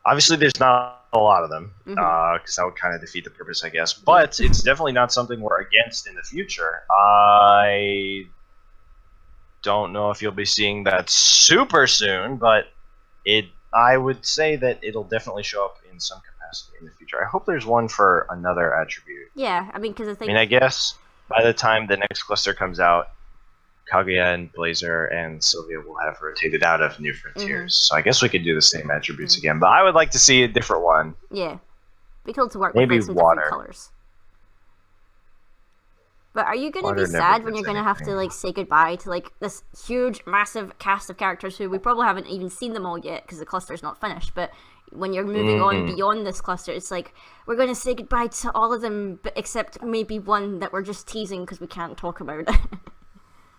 Obviously, there's not a lot of them, because that would kind of defeat the purpose, I guess. But it's definitely not something we're against in the future. I don't know if you'll be seeing that super soon, but I would say that it'll definitely show up in some capacity in the future. I hope there's one for another attribute. Yeah, because I think... I guess by the time the next cluster comes out, Kaguya and Blazer and Sylvia will have rotated out of New Frontiers. So I guess we could do the same attributes again, but I would like to see a different one. Yeah. Be cool to work with some different colors. But are you going to be sad when you're going to have to say goodbye to this huge, massive cast of characters who we probably haven't even seen them all yet because the cluster's not finished, but when you're moving on beyond this cluster, it's we're going to say goodbye to all of them, but except maybe one that we're just teasing because we can't talk about it.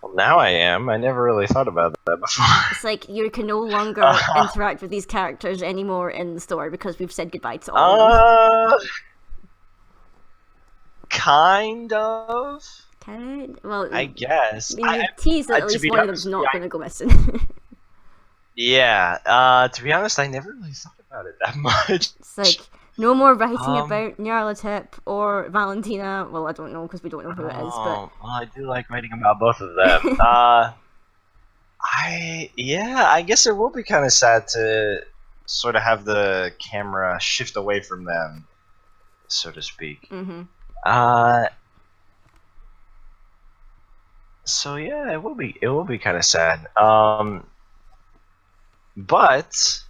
Well, now I am. I never really thought about that before. It's you can no longer interact with these characters anymore in the story because we've said goodbye to all of them. Kind of. Well, I guess. You teased that at least one of them's not going to go missing. Yeah. To be honest, I never really thought about it that much. It's No more writing about Nyarlathotep or Valentina. Well, I don't know because we don't know who it is. But I do like writing about both of them. I guess it will be kind of sad to sort of have the camera shift away from them, so to speak. Mm-hmm. So yeah, it will be kind of sad. But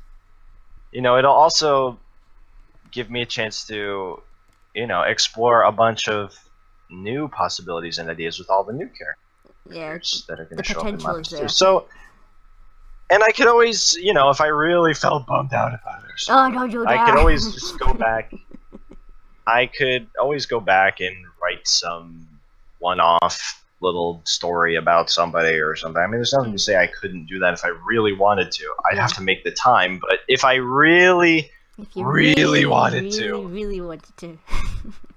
it'll also give me a chance to, explore a bunch of new possibilities and ideas with all the new characters that are going to show up in Lapis too. So, and I could always, if I really felt bummed out about it, or something, I could always just go back. I could always go back and write some one-off little story about somebody or something. I mean, there's nothing to say I couldn't do that if I really wanted to. I'd have to make the time, but if I really wanted to,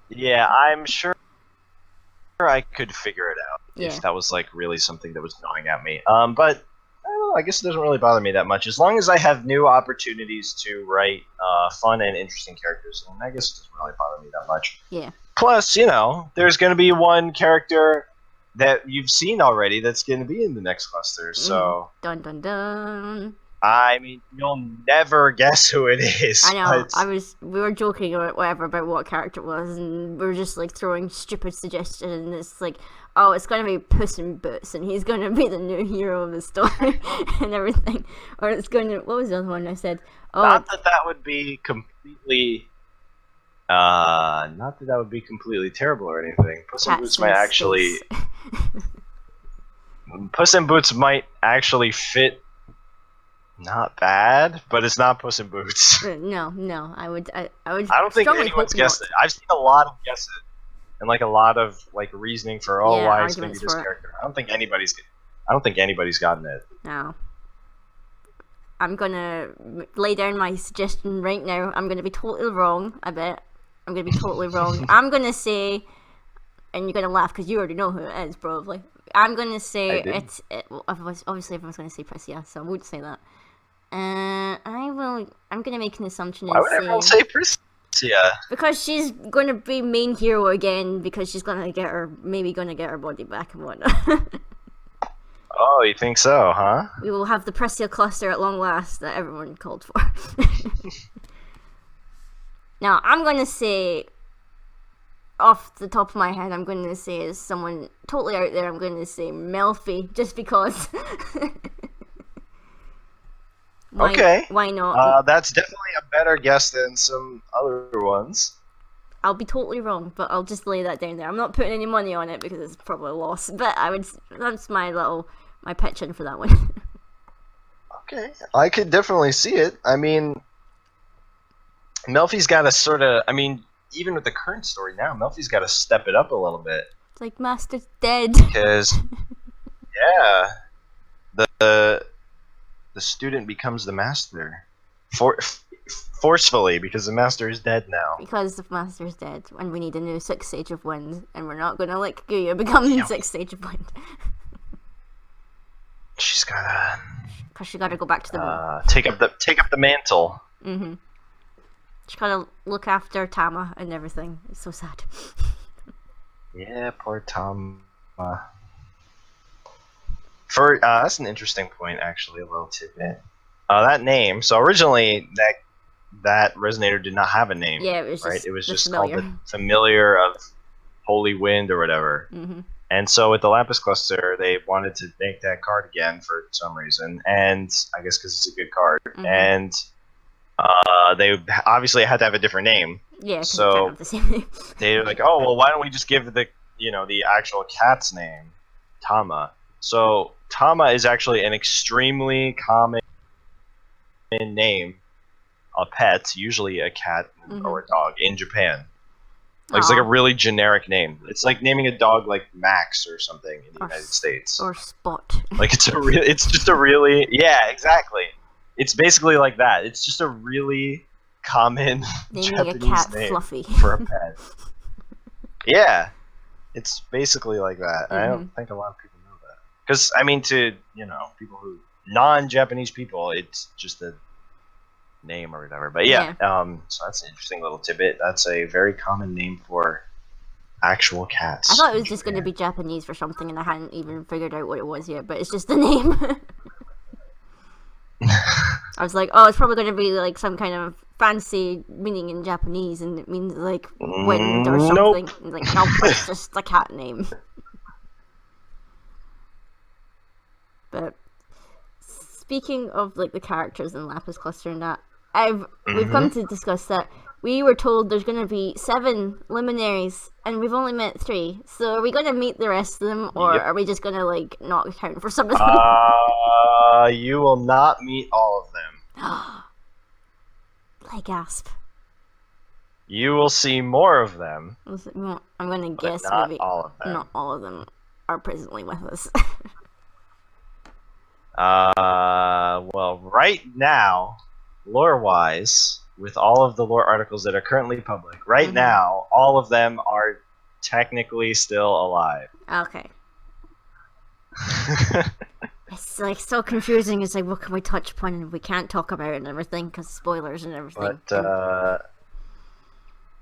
yeah, I'm sure I could figure it out if that was like really something that was gnawing at me. But I don't know, I guess it doesn't really bother me that much as long as I have new opportunities to write fun and interesting characters. And I guess it doesn't really bother me that much. Yeah. Plus, there's going to be one character that you've seen already that's going to be in the next cluster. So dun dun dun. I mean, you'll never guess who it is. I know. We were joking or whatever about what character it was, and we were just like throwing stupid suggestions. And it's like, oh, it's gonna be Puss in Boots, and he's gonna be the new hero of the story and everything. Or it's gonna. What was the other one I said? Oh, not that would be completely. Not that would be completely terrible or anything. Puss in Boots might actually. Puss in Boots might actually fit. Not bad, but it's not Puss in Boots. No, I would. I don't think anyone's guessed it. I've seen a lot of guesses and like a lot of like reasoning for why it's going to be this character. I don't think anybody's gotten it. No. I'm gonna lay down my suggestion right now. I'm gonna be totally wrong. I bet I'm gonna be totally wrong. I'm gonna say, and you're gonna laugh because you already know who it is, probably. I'm gonna say obviously everyone's gonna say Priscilla, so I won't say that. I'm gonna make an assumption and why would everyone say Priscilla? Because she's gonna be main hero again, because she's gonna get her body back and whatnot. Oh, you think so, huh? We will have the Priscilla cluster at long last that everyone called for. Now, I'm gonna say, off the top of my head, I'm gonna say is someone totally out there. I'm gonna say Melfi, just because. Why not? That's definitely a better guess than some other ones. I'll be totally wrong, but I'll just lay that down there. I'm not putting any money on it because it's probably a loss. But that's my pitch in for that one. Okay, I could definitely see it. I mean, Melfi's got to sort of. I mean, even with the current story now, Melfi's got to step it up a little bit. It's like Master's dead. Because, the student becomes the master, forcefully, because the master is dead now. Because the master's dead, and we need a new Sixth Sage of Wind, and we're not gonna let Kaguya become the Sixth Sage of Wind. She's gotta. Cause she gotta go back to the take up the mantle. Mm-hmm. She gotta look after Tama and everything. It's so sad. Yeah, poor Tama. That's an interesting point, actually, a little tidbit. That name. So originally, that resonator did not have a name. Yeah, it was right. Just it was just familiar. Called the Familiar of Holy Wind or whatever. Mm-hmm. And so with the Lapis Cluster, they wanted to make that card again for some reason, and I guess because it's a good card. Mm-hmm. And they obviously had to have a different name. Yeah, so can't have the same name. They were like, oh well, why don't we just give the actual cat's name, Tama? So Tama is actually an extremely common name, a pet, usually a cat or a dog in Japan. Like, it's like a really generic name. It's like naming a dog like Max or something in the United States. Or Spot. Like it's just a really exactly. It's basically like that. It's just a really common naming Japanese a cat name Fluffy. for a pet. Yeah, it's basically like that. I don't think a lot of people know that. Because I mean, to people who non-Japanese people, it's just a name or whatever. But yeah, so that's an interesting little tidbit. That's a very common name for actual cats. I thought it was just going to be Japanese for something, and I hadn't even figured out what it was yet. But it's just the name. I was like, oh, it's probably going to be like some kind of fancy meaning in Japanese, and it means like wind or something. Nope. Like, no, it's just a cat name. But speaking of like the characters in Lapis Cluster and that, we've come to discuss that we were told there's going to be 7 luminaries, and we've only met 3. So are we going to meet the rest of them, or are we just going to like not account for some of them? You will not meet all of them. I gasp. You will see more of them. I'm going to guess not maybe all of them. Not all of them are presently with us. Well, right now, lore-wise, with all of the lore articles that are currently public, right now, all of them are technically still alive. Okay. It's like so confusing. It's like, what can we touch upon and we can't talk about it and everything because spoilers and everything. But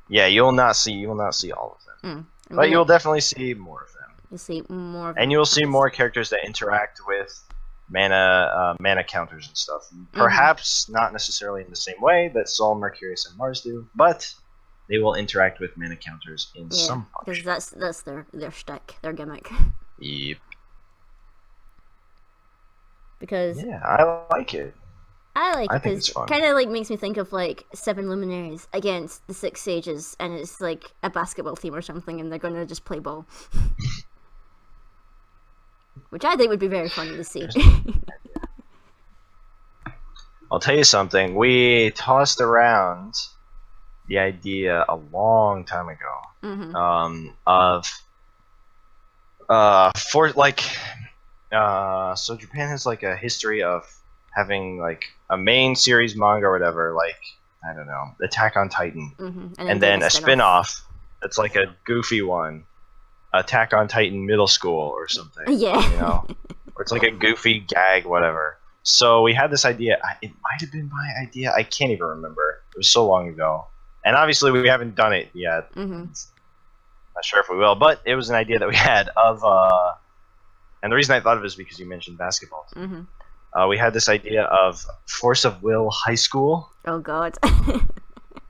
yeah, you'll not see all of them. But you'll definitely see more of them. You'll see more. And you'll see more characters that interact with mana counters and stuff. Perhaps not necessarily in the same way that Sol, Mercurius, and Mars do, but they will interact with mana counters in some function. Because that's their shtick, their gimmick. Yep. Because I like it. I think it's fun. Kind of like makes me think of like 7 luminaries against the 6 sages, and it's like a basketball team or something, and they're gonna just play ball. Which I think would be very funny to see. I'll tell you something. We tossed around the idea a long time ago so Japan has like a history of having like a main series manga or whatever, like I don't know, Attack on Titan, and then a spin-off that's like a goofy one. Attack on Titan Middle School or something. Yeah. You know? Or it's like a goofy gag, whatever. So we had this idea. It might have been my idea. I can't even remember. It was so long ago. And obviously we haven't done it yet. Not sure if we will. But it was an idea that we had of... and the reason I thought of it is because you mentioned basketball. We had this idea of Force of Will High School. Oh, God.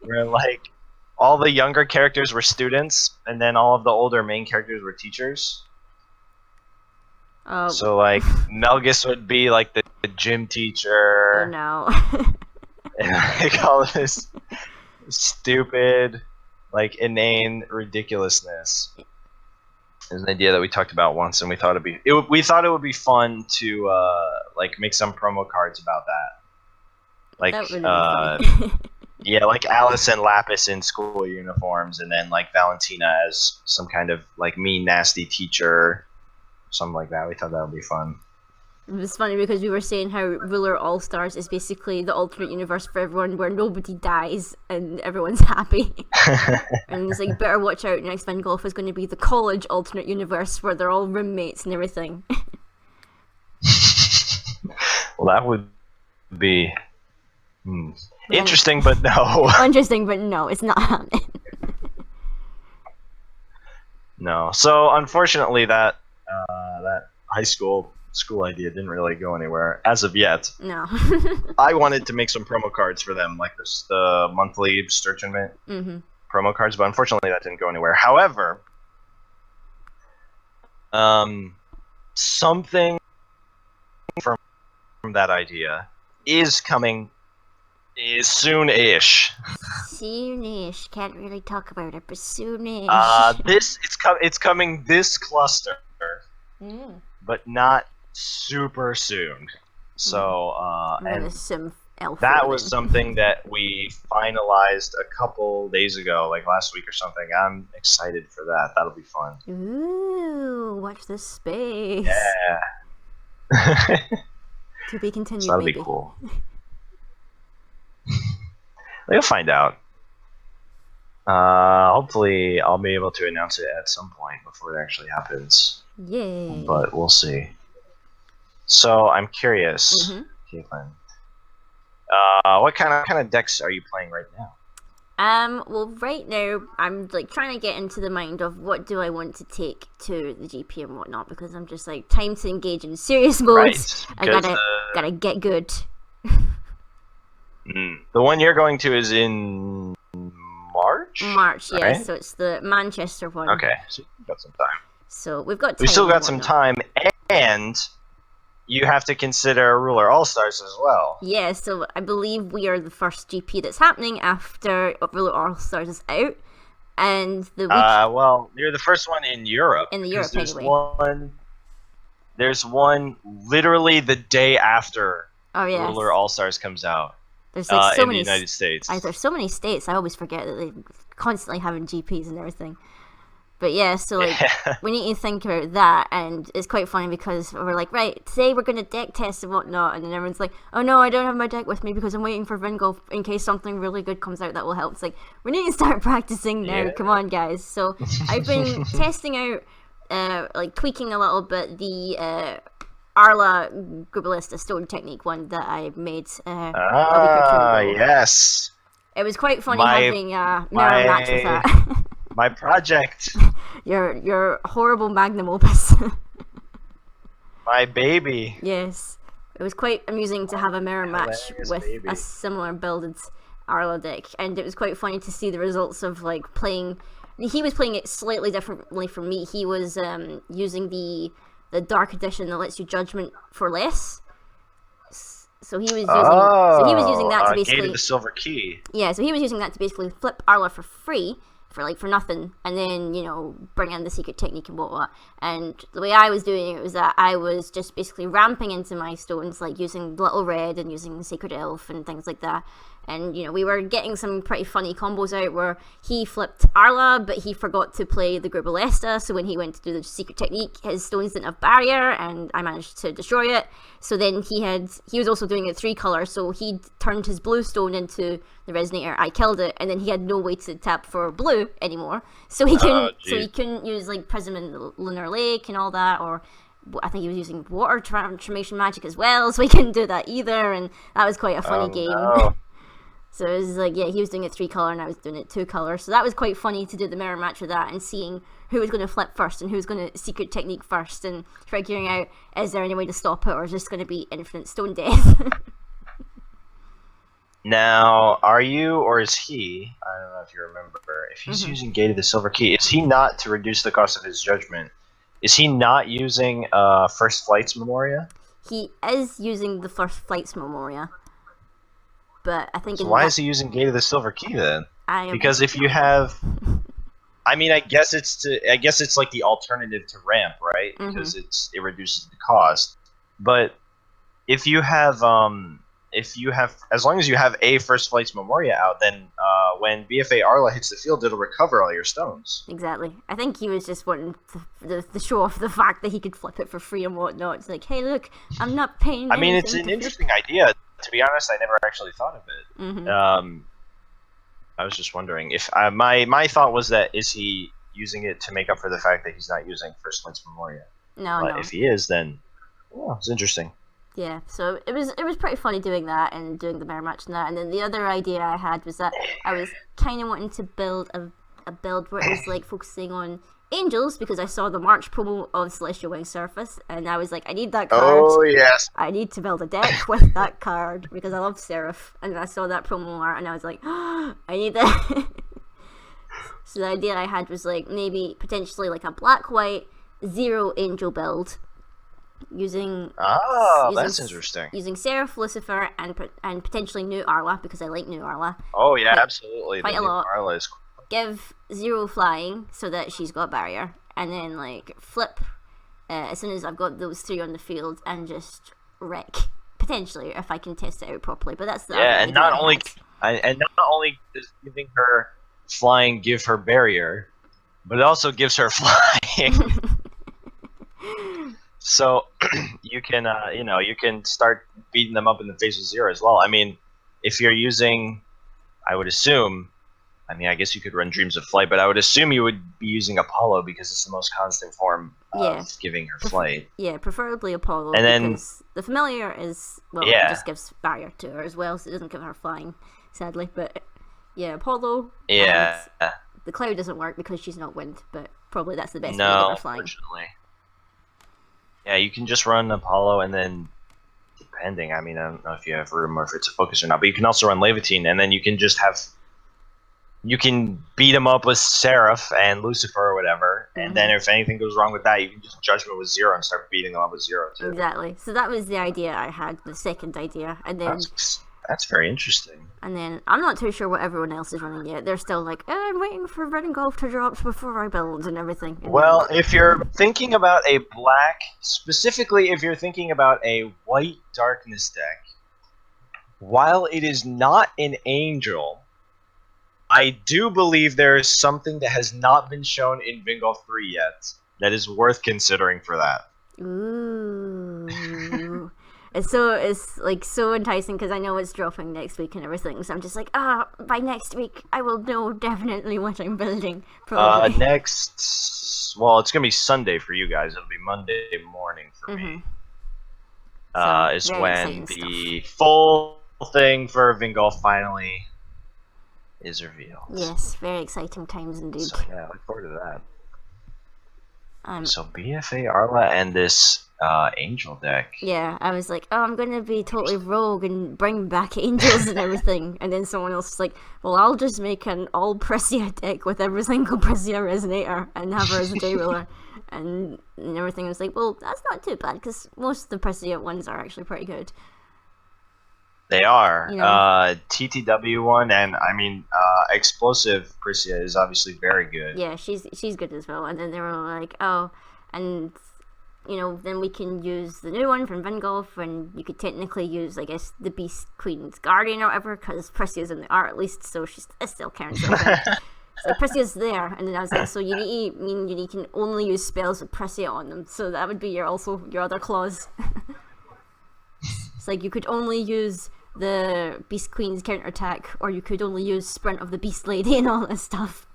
Where, like... all the younger characters were students, and then all of the older main characters were teachers. Oh. So, like, Melgus would be, like, the gym teacher. Oh, no. And, like, all this stupid, like, inane ridiculousness. Is an idea that we talked about once, and we thought we thought it would be fun to, like, make some promo cards about that. Like, that would be funny. Yeah, like Alice and Lapis in school uniforms, and then like Valentina as some kind of like mean, nasty teacher, something like that. We thought that would be fun. It was funny because we were saying how Ruler All Stars is basically the alternate universe for everyone where nobody dies and everyone's happy. And it's like, better watch out, next Vingolf is going to be the college alternate universe where they're all roommates and everything. Well, that would be... interesting, but no. Interesting, but no, it's not happening. No. So unfortunately, that high school idea didn't really go anywhere as of yet. No. I wanted to make some promo cards for them, like the monthly Sturgeon promo cards, but unfortunately that didn't go anywhere. However, something from that idea is coming. Is soon-ish. Soon-ish. Can't really talk about it, but soon-ish. It's coming this cluster, but not super soon. So and that was something that we finalized a couple days ago, like last week or something. I'm excited for that. That'll be fun. Ooh, watch this space. Yeah. To be continued. So that'll be cool. You'll find out. Hopefully, I'll be able to announce it at some point before it actually happens. Yay! But we'll see. So I'm curious, Caitlin. What kind of decks are you playing right now? Well, right now I'm like trying to get into the mind of what do I want to take to the GP and whatnot, because I'm just like time to engage in serious modes. Right, I gotta get good. The one you're going to is in March. March, yeah. Right? So it's the Manchester one. Okay, so we've got some time. So we've got. We still got some time, and you have to consider Ruler All Stars as well. Yeah, so I believe we are the first GP that's happening after Ruler All Stars is out, and the week. Well, you're the first one in Europe. In the Europe, anyway. There's one literally the day after Ruler All Stars comes out. There's like so in many the United States. There's so many states. I always forget that they constantly having GPs and everything. But yeah, so like we need to think about that, and it's quite funny because we're like, right, today we're gonna deck test and whatnot, and then everyone's like, oh no, I don't have my deck with me because I'm waiting for Vingolf in case something really good comes out that will help. It's like we need to start practicing now. Yeah. Come on, guys. So I've been testing out, like tweaking a little bit the Arla Grubalista stone technique one that I made a week or two ago. Yes. It was quite funny having a mirror match with that. My project. Your horrible magnum opus. My baby. Yes. It was quite amusing to have a mirror match with a similar builded Arla deck, and it was quite funny to see the results of like playing. He was playing it slightly differently from me. He was using the Dark Edition that lets you judgment for less. So he was using that to basically Gate of the Silver Key. Yeah, so he was using that to basically flip Arla for free. For nothing, and then bring in the secret technique and whatnot. And the way I was doing it was that I was just basically ramping into my stones, like using Little Red and using Sacred Elf and things like that. And we were getting some pretty funny combos out where he flipped Arla, but he forgot to play the Grubalesta. So when he went to do the secret technique, his stones didn't have barrier, and I managed to destroy it. So then he was also doing it 3-color, so he turned his blue stone into the Resonator. I killed it, and then he had no way to tap for blue anymore. So he couldn't use like Prism and Lunar Lake and all that, or I think he was using Water Transformation Magic as well, so he couldn't do that either. And that was quite a funny game. No. So it was like, he was doing it 3-color and I was doing it 2-color. So that was quite funny to do the mirror match with that and seeing who was going to flip first and who was going to secret technique first, and figuring out, is there any way to stop it, or is this going to be infinite stone death? Now, are you, or is he, I don't know if you remember, if he's using Gate of the Silver Key, is he not, to reduce the cost of his judgment, is he not using First Flight's Memoria? He is using the First Flight's Memoria. But I think. So why is he using Gate of the Silver Key then? Because if you have, I mean, I guess it's like the alternative to ramp, right? Because it reduces the cost. But if you have, as long as you have a First Flight's Memoria out, then when BFA Arla hits the field, it'll recover all your stones. Exactly. I think he was just wanting to show off the fact that he could flip it for free and whatnot. It's like, hey, look, I'm not paying. I mean, it's an interesting idea. To be honest, I never actually thought of it. I was just wondering if my thought was that, is he using it to make up for the fact that he's not using First Flight's Memoria? No. If he is, then it's interesting. Yeah, so it was pretty funny doing that and doing the mirror match and that. And then the other idea I had was that I was kind of wanting to build a build where it was like focusing on angels, because I saw the March promo of Celestial Wing Surface, and I was like, I need that card. Oh yes. I need to build a deck with that card because I love Seraph, and I saw that promo art and I was like, oh, I need that. So the idea I had was like maybe potentially like a black-white 0 angel build using that's interesting. Using Seraph, Lucifer, and potentially New Arla, because I like New Arla. Oh yeah, absolutely. Quite a lot. Arla is cool. Give 0 flying so that she's got barrier, and then like flip as soon as I've got those 3 on the field, and just wreck potentially if I can test it out properly. But that's the and not only does giving her flying give her barrier, but it also gives her flying. So you can you can start beating them up in the face with 0 as well. I mean, if you're using, I would assume. I mean, I guess you could run Dreams of Flight, but I would assume you would be using Apollo because it's the most constant form of giving her flight. Yeah, preferably Apollo, and then, because the familiar is, well, it just gives barrier to her as well, so it doesn't give her flying, sadly. But yeah, Apollo. Yeah. The cloud doesn't work because she's not wind, but probably that's the best way to No, give her flying. unfortunately. Yeah, you can just run Apollo, and then, depending, I mean, I don't know if you have room or if it's a focus or not, but you can also run Levitine, and then you can just have... You can beat him up with Seraph and Lucifer or whatever, and then if anything goes wrong with that, you can just Judgment with Zero and start beating them up with Zero, too. Exactly. So that was the idea I had, the second idea, and then... That's very interesting. And then, I'm not too sure what everyone else is running yet. They're still like, oh, I'm waiting for Vingolf to drop before I build and everything. And well, if you're thinking about a black... Specifically, if you're thinking about a white darkness deck, while it is not an angel... I do believe there is something that has not been shown in Vingolf 3 yet that is worth considering for that. Ooh. It's like so enticing because I know it's dropping next week and everything, so I'm just like, by next week I will know definitely what I'm building. Probably. Well, it's gonna be Sunday for you guys. It'll be Monday morning for me. Is when the full thing for Vingolf finally is revealed. Yes, very exciting times indeed. So yeah, I look forward to that. So BFA Arla and this angel deck. Yeah, I was like, I'm gonna be totally rogue and bring back angels and everything, and then someone else is like, well, I'll just make an all Pressia deck with every single Pressia resonator and have her as a day ruler, and everything. I was like, well, that's not too bad because most of the Pressia ones are actually pretty good. They are. You know? TTW one, and I mean, Explosive Pressia is obviously very good. Yeah, she's good as well. And then they were like, oh, and then we can use the new one from Vingolf, and you could technically use, I guess, the Beast Queen's Guardian or whatever, because Pressia's in the art at least, so it still counts. So Pressia's there, and then I was like, so you can only use spells with Pressia on them, so that would be your other clause. It's like you could only use the Beast Queen's counterattack, or you could only use Sprint of the Beast Lady and all this stuff.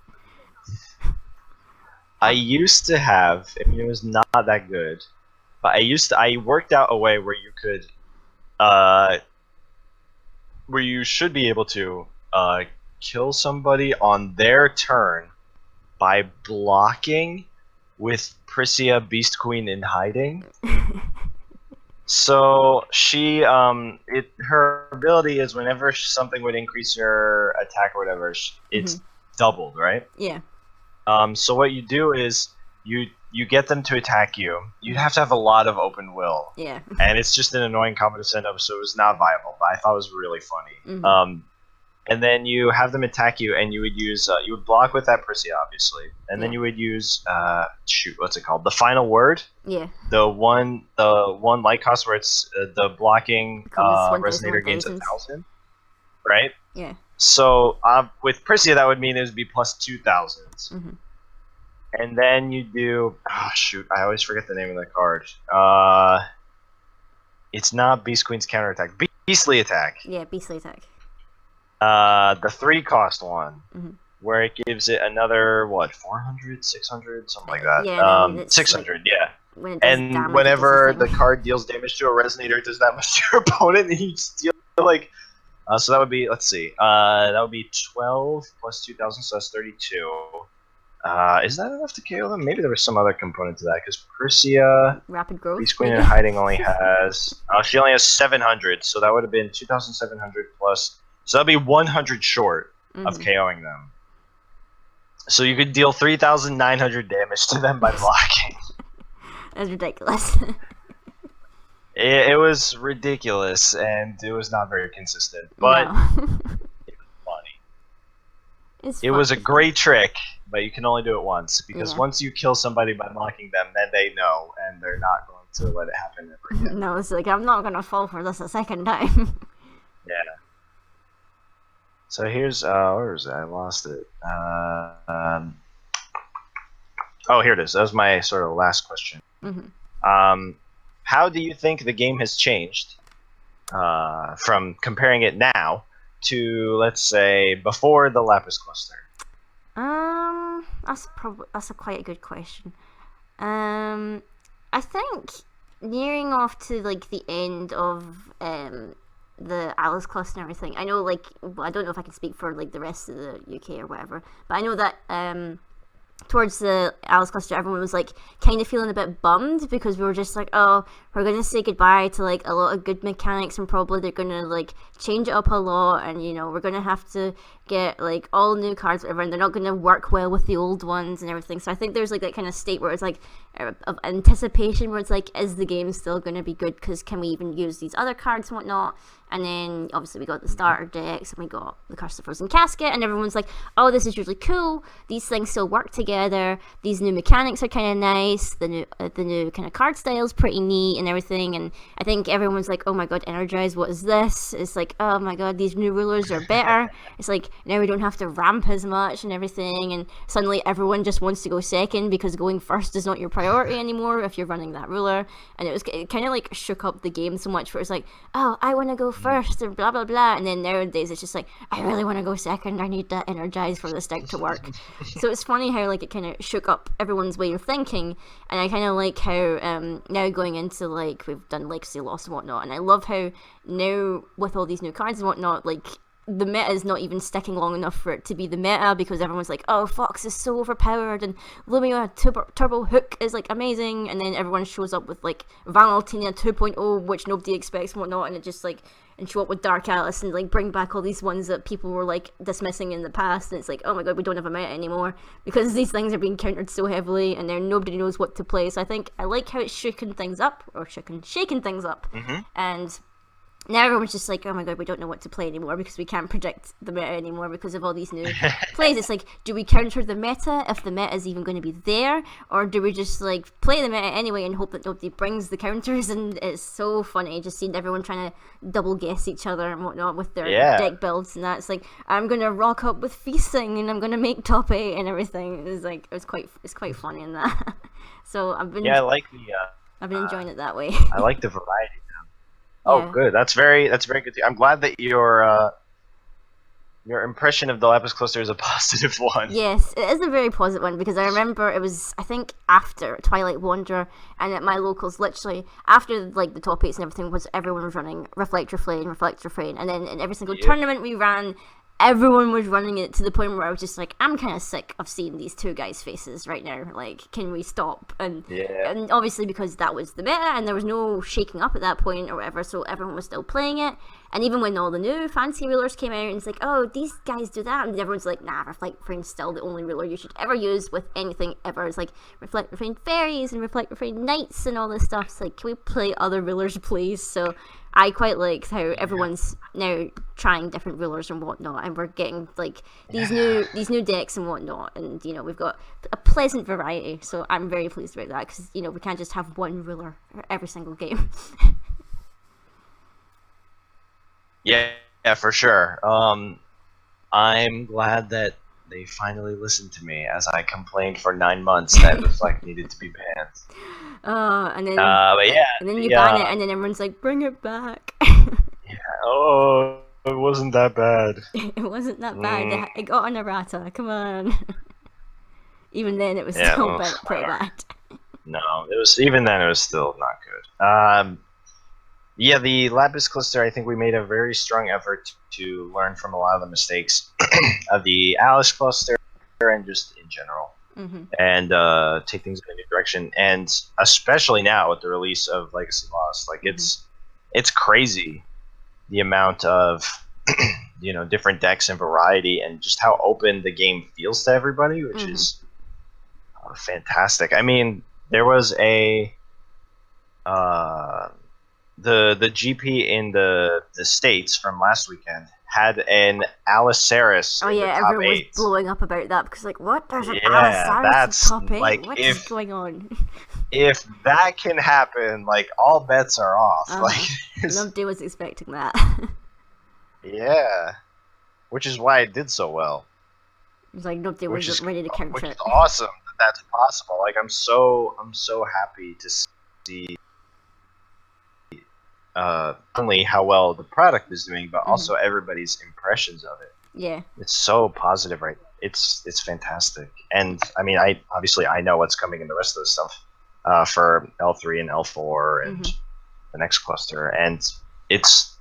I used to have, I mean, it was not that good, but I worked out a way where you could, where you should be able to, kill somebody on their turn by blocking with Pressia Beast Queen in hiding. So she, her ability is whenever something would increase her attack or whatever, it's doubled, right? Yeah. So what you do is you get them to attack you. You'd have to have a lot of open will. Yeah. And it's just an annoying combo to send up, so it was not viable. But I thought it was really funny. And then you have them attack you, and you would use you would block with that Pressia, obviously, and then you would use what's it called? The final word. Yeah. The one light cost where it's the blocking resonator gains 1,000, right? Yeah. So with Pressia, that would mean it would be plus 2,000. And then you do I always forget the name of the card. It's not Beast Queen's counterattack. Beastly attack. Yeah, Beastly attack. The 3-cost one, where it gives it another 400, 600, something like that. Yeah, 600, yeah. And whenever the card deals damage to a resonator, it does that much to your opponent, and you steal like. So that would be, let's see, that would be 12 plus 2,000, so that's 32. Is that enough to KO them? Maybe there was some other component to that, because Pressia, Rapid Growth, Beast Queen in hiding only has, she only has 700, so that would have been 2,700 plus. So that'd be 100 short of KOing them. So you could deal 3,900 damage to them by blocking. That's ridiculous. It was ridiculous, and it was not very consistent. But no. It was funny. It fun. Was a great trick, but you can only do it once. Because once you kill somebody by blocking them, then they know, and they're not going to let it happen ever again. No, it's like, I'm not going to fall for this a second time. Yeah. So here's, where is that? I lost it. Oh, here it is. That was my sort of last question. How do you think the game has changed from comparing it now to, let's say, before the Lapis Cluster? That's quite a good question. I think nearing off to like the end of the Alice Cluster and everything. I know, like, well, I don't know if I can speak for like the rest of the UK or whatever, but I know that towards the Alice Cluster, everyone was like kind of feeling a bit bummed because we were just like, oh, we're gonna say goodbye to like a lot of good mechanics, and probably they're gonna like change it up a lot, and you know, we're gonna have to get like all new cards, whatever, and they're not gonna work well with the old ones and everything. So I think there's like that kind of state where it's like of anticipation, where it's like, is the game still gonna be good? Because can we even use these other cards and whatnot? And then obviously we got the starter decks, and we got the Curse of the Frozen Casket, and everyone's like, oh, this is really cool. These things still work together. These new mechanics are kind of nice. The new kind of card style's pretty neat and everything. And I think everyone's like, oh my god, Energize, what is this? It's like, oh my god, these new rulers are better. It's like, now we don't have to ramp as much and everything. And suddenly everyone just wants to go second because going first is not your priority anymore if you're running that ruler. And it kind of like shook up the game so much where it's like, oh, I want to go first and blah blah blah, and then nowadays it's just like, I really want to go second, I need that Energize for this deck to work. So it's funny how like it kind of shook up everyone's way of thinking, and I kind of like how now going into like we've done Legacy Lost and whatnot, and I love how now with all these new cards and whatnot, like the meta is not even sticking long enough for it to be the meta, because everyone's like, oh, Fox is so overpowered and Lumia Turbo Hook is like amazing, and then everyone shows up with like Valhalla 2.0, which nobody expects and whatnot, and it just like, and show up with Dark Alice and like bring back all these ones that people were like dismissing in the past, and it's like, oh my god, we don't have a meta anymore because these things are being countered so heavily and then nobody knows what to play. So I think I like how it's shaken things up, and now everyone's just like, oh my god, we don't know what to play anymore because we can't predict the meta anymore because of all these new plays. It's like, do we counter the meta if the meta is even going to be there, or do we just like play the meta anyway and hope that nobody brings the counters? And it's so funny just seeing everyone trying to double guess each other and whatnot with their deck builds and that. It's like, I'm going to rock up with Feasting and I'm going to make top 8 and everything. It's like, it's quite funny in that. So I've been I've been enjoying it that way. I like the variety. Oh, good. That's very good. I'm glad that your impression of the Lapis Cluster is a positive one. Yes, it is a very positive one, because I remember it was, I think, after Twilight Wanderer, and at my locals, literally after like the top 8s and everything, was everyone was running Reflect Refrain, and then in every single tournament we ran, everyone was running it, to the point where I was just like, I'm kind of sick of seeing these two guys' faces right now. Like, can we stop? And obviously because that was the meta and there was no shaking up at that point or whatever, so everyone was still playing it. And even when all the new fancy rulers came out, and it's like, oh, these guys do that, and everyone's like, nah, Reflect Refrain's still the only ruler you should ever use with anything ever. It's like Reflect Refrain Fairies and Reflect Refrain Knights and all this stuff. It's like, can we play other rulers, please? So I quite like how everyone's now trying different rulers and whatnot, and we're getting like these new decks and whatnot, and you know, we've got a pleasant variety. So I'm very pleased about that, because you know, we can't just have one ruler for every single game. Yeah, for sure. I'm glad that they finally listened to me, as I complained for 9 months that Reflect needed to be banned. And then and then you ban it, and then everyone's like, bring it back. Oh, it wasn't that bad. It wasn't that bad. It got an errata. Come on. Even then, it was still pretty bad. No, it was, even then it was still not good. Yeah, the Lapis Cluster, I think we made a very strong effort to learn from a lot of the mistakes of the Alice Cluster and just in general, and take things in a new direction. And especially now with the release of Legacy Lost, like it's crazy the amount of different decks and variety, and just how open the game feels to everybody, which is fantastic. I mean, there was a the GP in the States from last weekend had an Aliceris. Oh yeah, everyone was blowing up about that, because like, what? There's an Aliceris in top 8? Like, what is going on? If that can happen, like, all bets are off. Like, nobody was expecting that. Yeah, which is why it did so well. It's like nobody was ready to counter it. Which is awesome that that's possible. Like, I'm so happy to see only how well the product is doing, but also everybody's impressions of it. Yeah, it's so positive, right? It's fantastic. And I mean, I know what's coming in the rest of the stuff. for L3 and L4 and the next cluster, and it's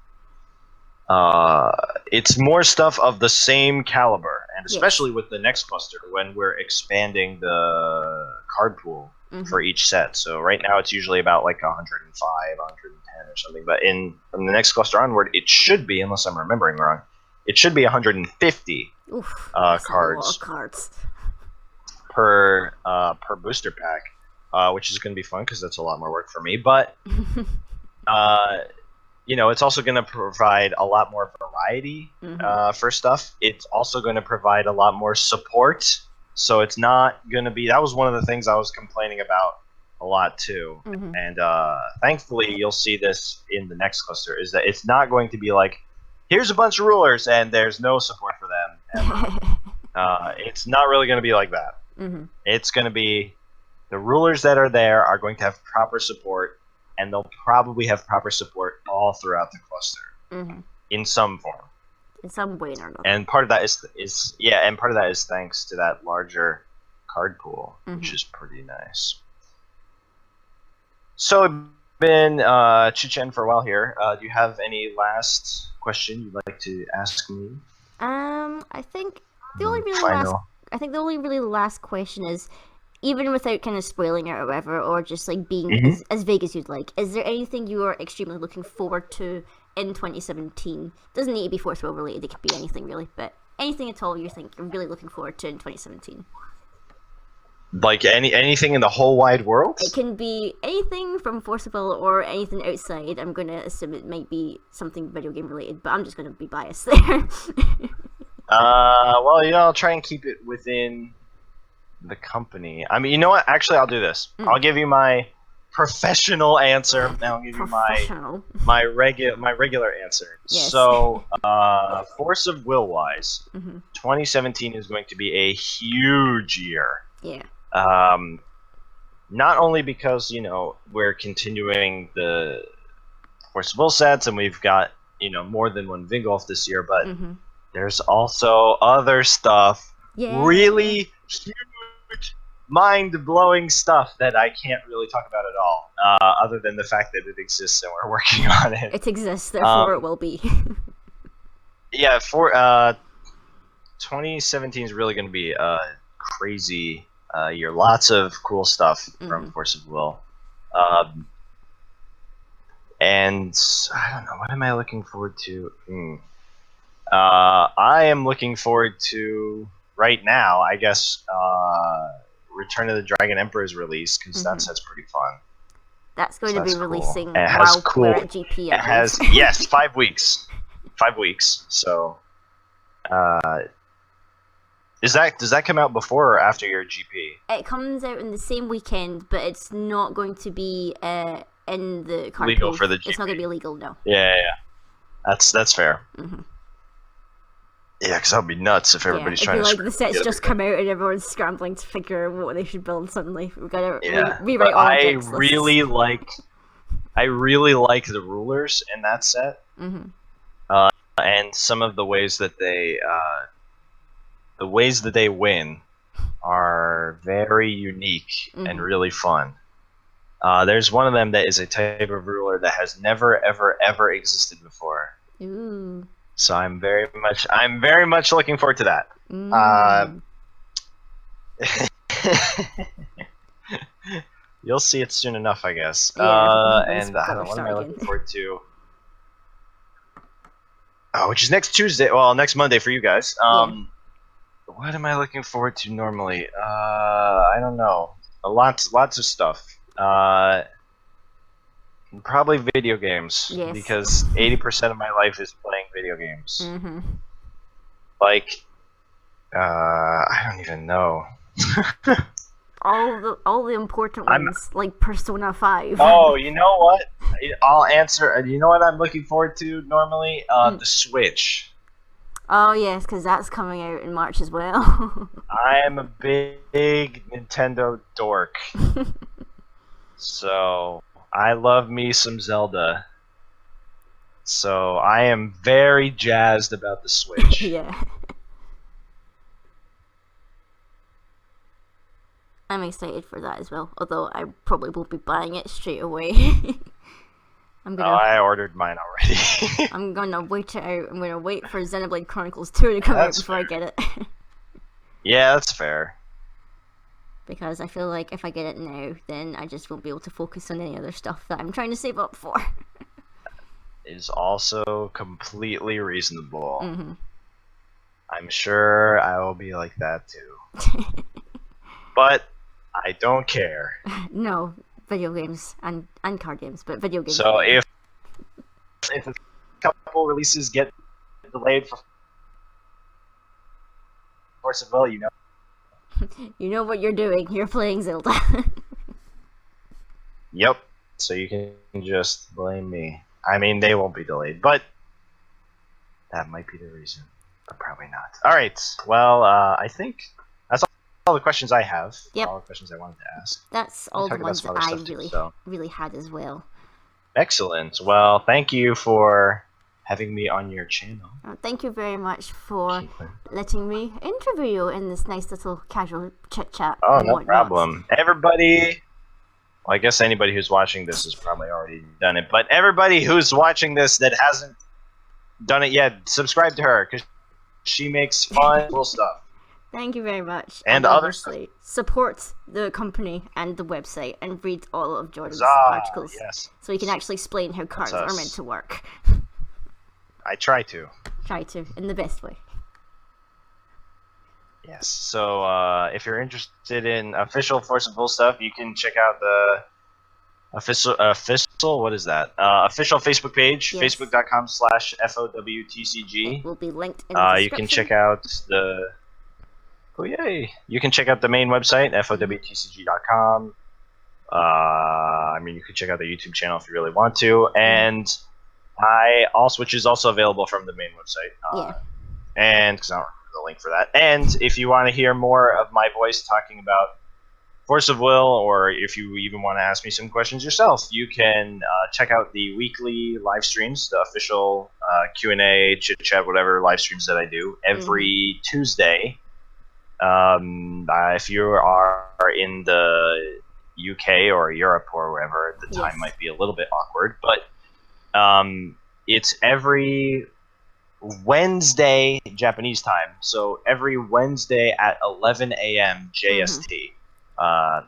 more stuff of the same caliber, and especially with the next cluster when we're expanding the card pool for each set. So right now it's usually about like 105, 110 or something, but from the next cluster onward, it should be, unless I'm remembering wrong, it should be 150 that's cards, a lot of cards per booster pack, which is going to be fun because that's a lot more work for me. But it's also going to provide a lot more variety for stuff. It's also going to provide a lot more support. So it's not going to be... That was one of the things I was complaining about a lot too. And thankfully, you'll see this in the next cluster, is that it's not going to be like, here's a bunch of rulers and there's no support for them ever. It's not really going to be like that. It's going to be... The rulers that are there are going to have proper support, and they'll probably have proper support all throughout the cluster in some form, in some way or another. And part of that is thanks to that larger card pool, which is pretty nice. So I've been chit-chatting for a while here. Do you have any last question you'd like to ask me? I think the only really last question is, even without kind of spoiling it or whatever, or just like being as vague as you'd like, is there anything you are extremely looking forward to in 2017? Doesn't need to be Force Will related, it could be anything really, but anything at all you think you're really looking forward to in 2017? Like anything in the whole wide world? It can be anything from Force Will or anything outside. I'm going to assume it might be something video game related, but I'm just going to be biased there. Well, I'll try and keep it within the company. I mean, you know what? Actually, I'll do this. I'll give you my professional answer, and I'll give you my regular answer. Yes. So, Force of Will wise, 2017 is going to be a huge year. Yeah. Not only because we're continuing the Force of Will sets, and we've got more than one Vingolf this year, but there's also other stuff. Yeah. Really huge, mind-blowing stuff that I can't really talk about at all, other than the fact that it exists and we're working on it. It exists, therefore it will be. Yeah, for 2017 is really going to be a crazy year. Lots of cool stuff from Force of Will. And I don't know, what am I looking forward to? I am looking forward to... Right now, I guess, Return of the Dragon Emperor's release, because that set's pretty fun. That's going to be releasing while we're at GP. It has 5 weeks. 5 weeks. So, does that come out before or after your GP? It comes out in the same weekend, but it's not going to be in the card legal pool. For the GP. It's not going to be legal, no. Yeah. That's fair. Yeah, because that would be nuts if everybody's trying to... It'd be like the sets just come out and everyone's scrambling to figure out what they should build suddenly. We've got to rewrite all I really like the rulers in that set. And some of the ways that they win are very unique and really fun. There's one of them that is a type of ruler that has never, ever, ever existed before. Ooh. So I'm very much looking forward to that. You'll see it soon enough, I guess. And I don't know, what am I looking forward to? Which is next Tuesday. Well, next Monday for you guys. What am I looking forward to normally? I don't know. Lots of stuff. Probably video games, because 80% of my life is playing video games. Like, I don't even know. all the important ones, like Persona 5. Oh, you know what? I'll answer. You know what I'm looking forward to normally? The Switch. Oh yes, because that's coming out in March as well. I am a big Nintendo dork. So... I love me some Zelda. So I am very jazzed about the Switch. Yeah. I'm excited for that as well, although I probably won't be buying it straight away. I ordered mine already. I'm gonna wait it out. I'm gonna wait for Xenoblade Chronicles 2 to come out before I get it. Yeah, that's fair. Because I feel like if I get it now, then I just won't be able to focus on any other stuff that I'm trying to save up for. Is also completely reasonable. Mm-hmm. I'm sure I will be like that too. But I don't care. No, video games and card games, but video games. So if a couple releases get delayed for Force of Will, you know. You know what you're doing. You're playing Zelda. Yep. So you can just blame me. I mean, they won't be delayed, but that might be the reason. But probably not. All right. Well, I think that's all the questions I have. Yep. All the questions I wanted to ask. That's all the ones that I really had as well. Excellent. Well, thank you for having me on your channel. Thank you very much for letting me interview you in this nice little casual chit chat. Oh, no problem. Everybody, well, I guess anybody who's watching this has probably already done it, but everybody who's watching this that hasn't done it yet, subscribe to her because she makes fun, cool stuff. Thank you very much. And obviously, support the company and the website and read all of Jordan's articles. Yes. So you can actually explain how cards are meant to work. I try to. Try to, in the best way. Yes. So if you're interested in official Force of Will stuff, you can check out the official what is that? Official Facebook page, yes. Facebook.com/FOWTCG. It will be linked in the description. You can check out the You can check out the main website, FOWTCG.com. I mean, you can check out the YouTube channel if you really want to, and which is also available from the main website. And because I don't remember the link for that. And if you want to hear more of my voice talking about Force of Will, or if you even want to ask me some questions yourself, you can check out the weekly live streams, the official Q&A, chit-chat, whatever live streams that I do every Tuesday. If you are in the UK or Europe or wherever, the time might be a little bit awkward, but it's every Wednesday Japanese time, so every Wednesday at 11 a.m. JST.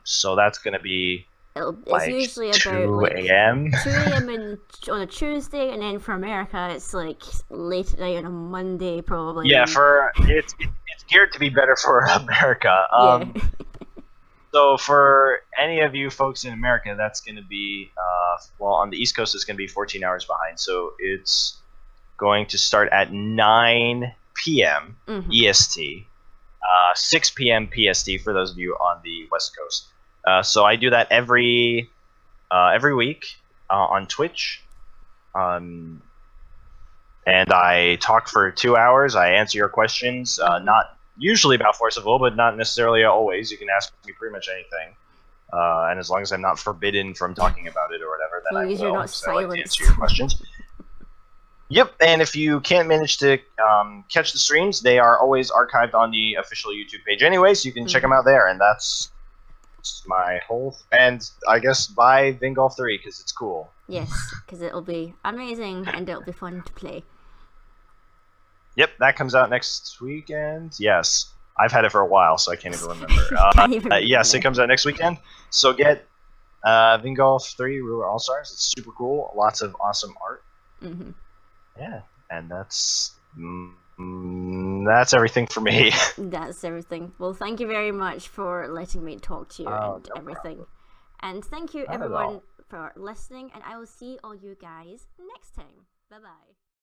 So that's going to be it's usually 2 a.m. 2 a.m. on a Tuesday, and then for America, it's like late at night on a Monday, probably. Yeah, it's geared to be better for America. So for any of you folks in America, that's going to be, on the East Coast, it's going to be 14 hours behind. So it's going to start at 9 p.m. EST, 6 p.m. PST for those of you on the West Coast. So I do that every week on Twitch. And I talk for 2 hours. I answer your questions, not usually about Force of Will, but not necessarily always. You can ask me pretty much anything. And as long as I'm not forbidden from talking about it or whatever, then I will. You're not so I like to answer your questions. Yep, and if you can't manage to catch the streams, they are always archived on the official YouTube page anyway, so you can check them out there, and that's my whole... And I guess buy Vingolf 3, because it's cool. Yes, because it'll be amazing, and it'll be fun to play. Yep, that comes out next weekend. Yes, I've had it for a while, so I can't even remember. Yes, it comes out next weekend. So get Vingolf 3 Ruler All-Stars. It's super cool. Lots of awesome art. Yeah, and that's everything for me. That's everything. Well, thank you very much for letting me talk to you and everything. Problem. And thank you, everyone, for listening, and I will see all you guys next time. Bye-bye.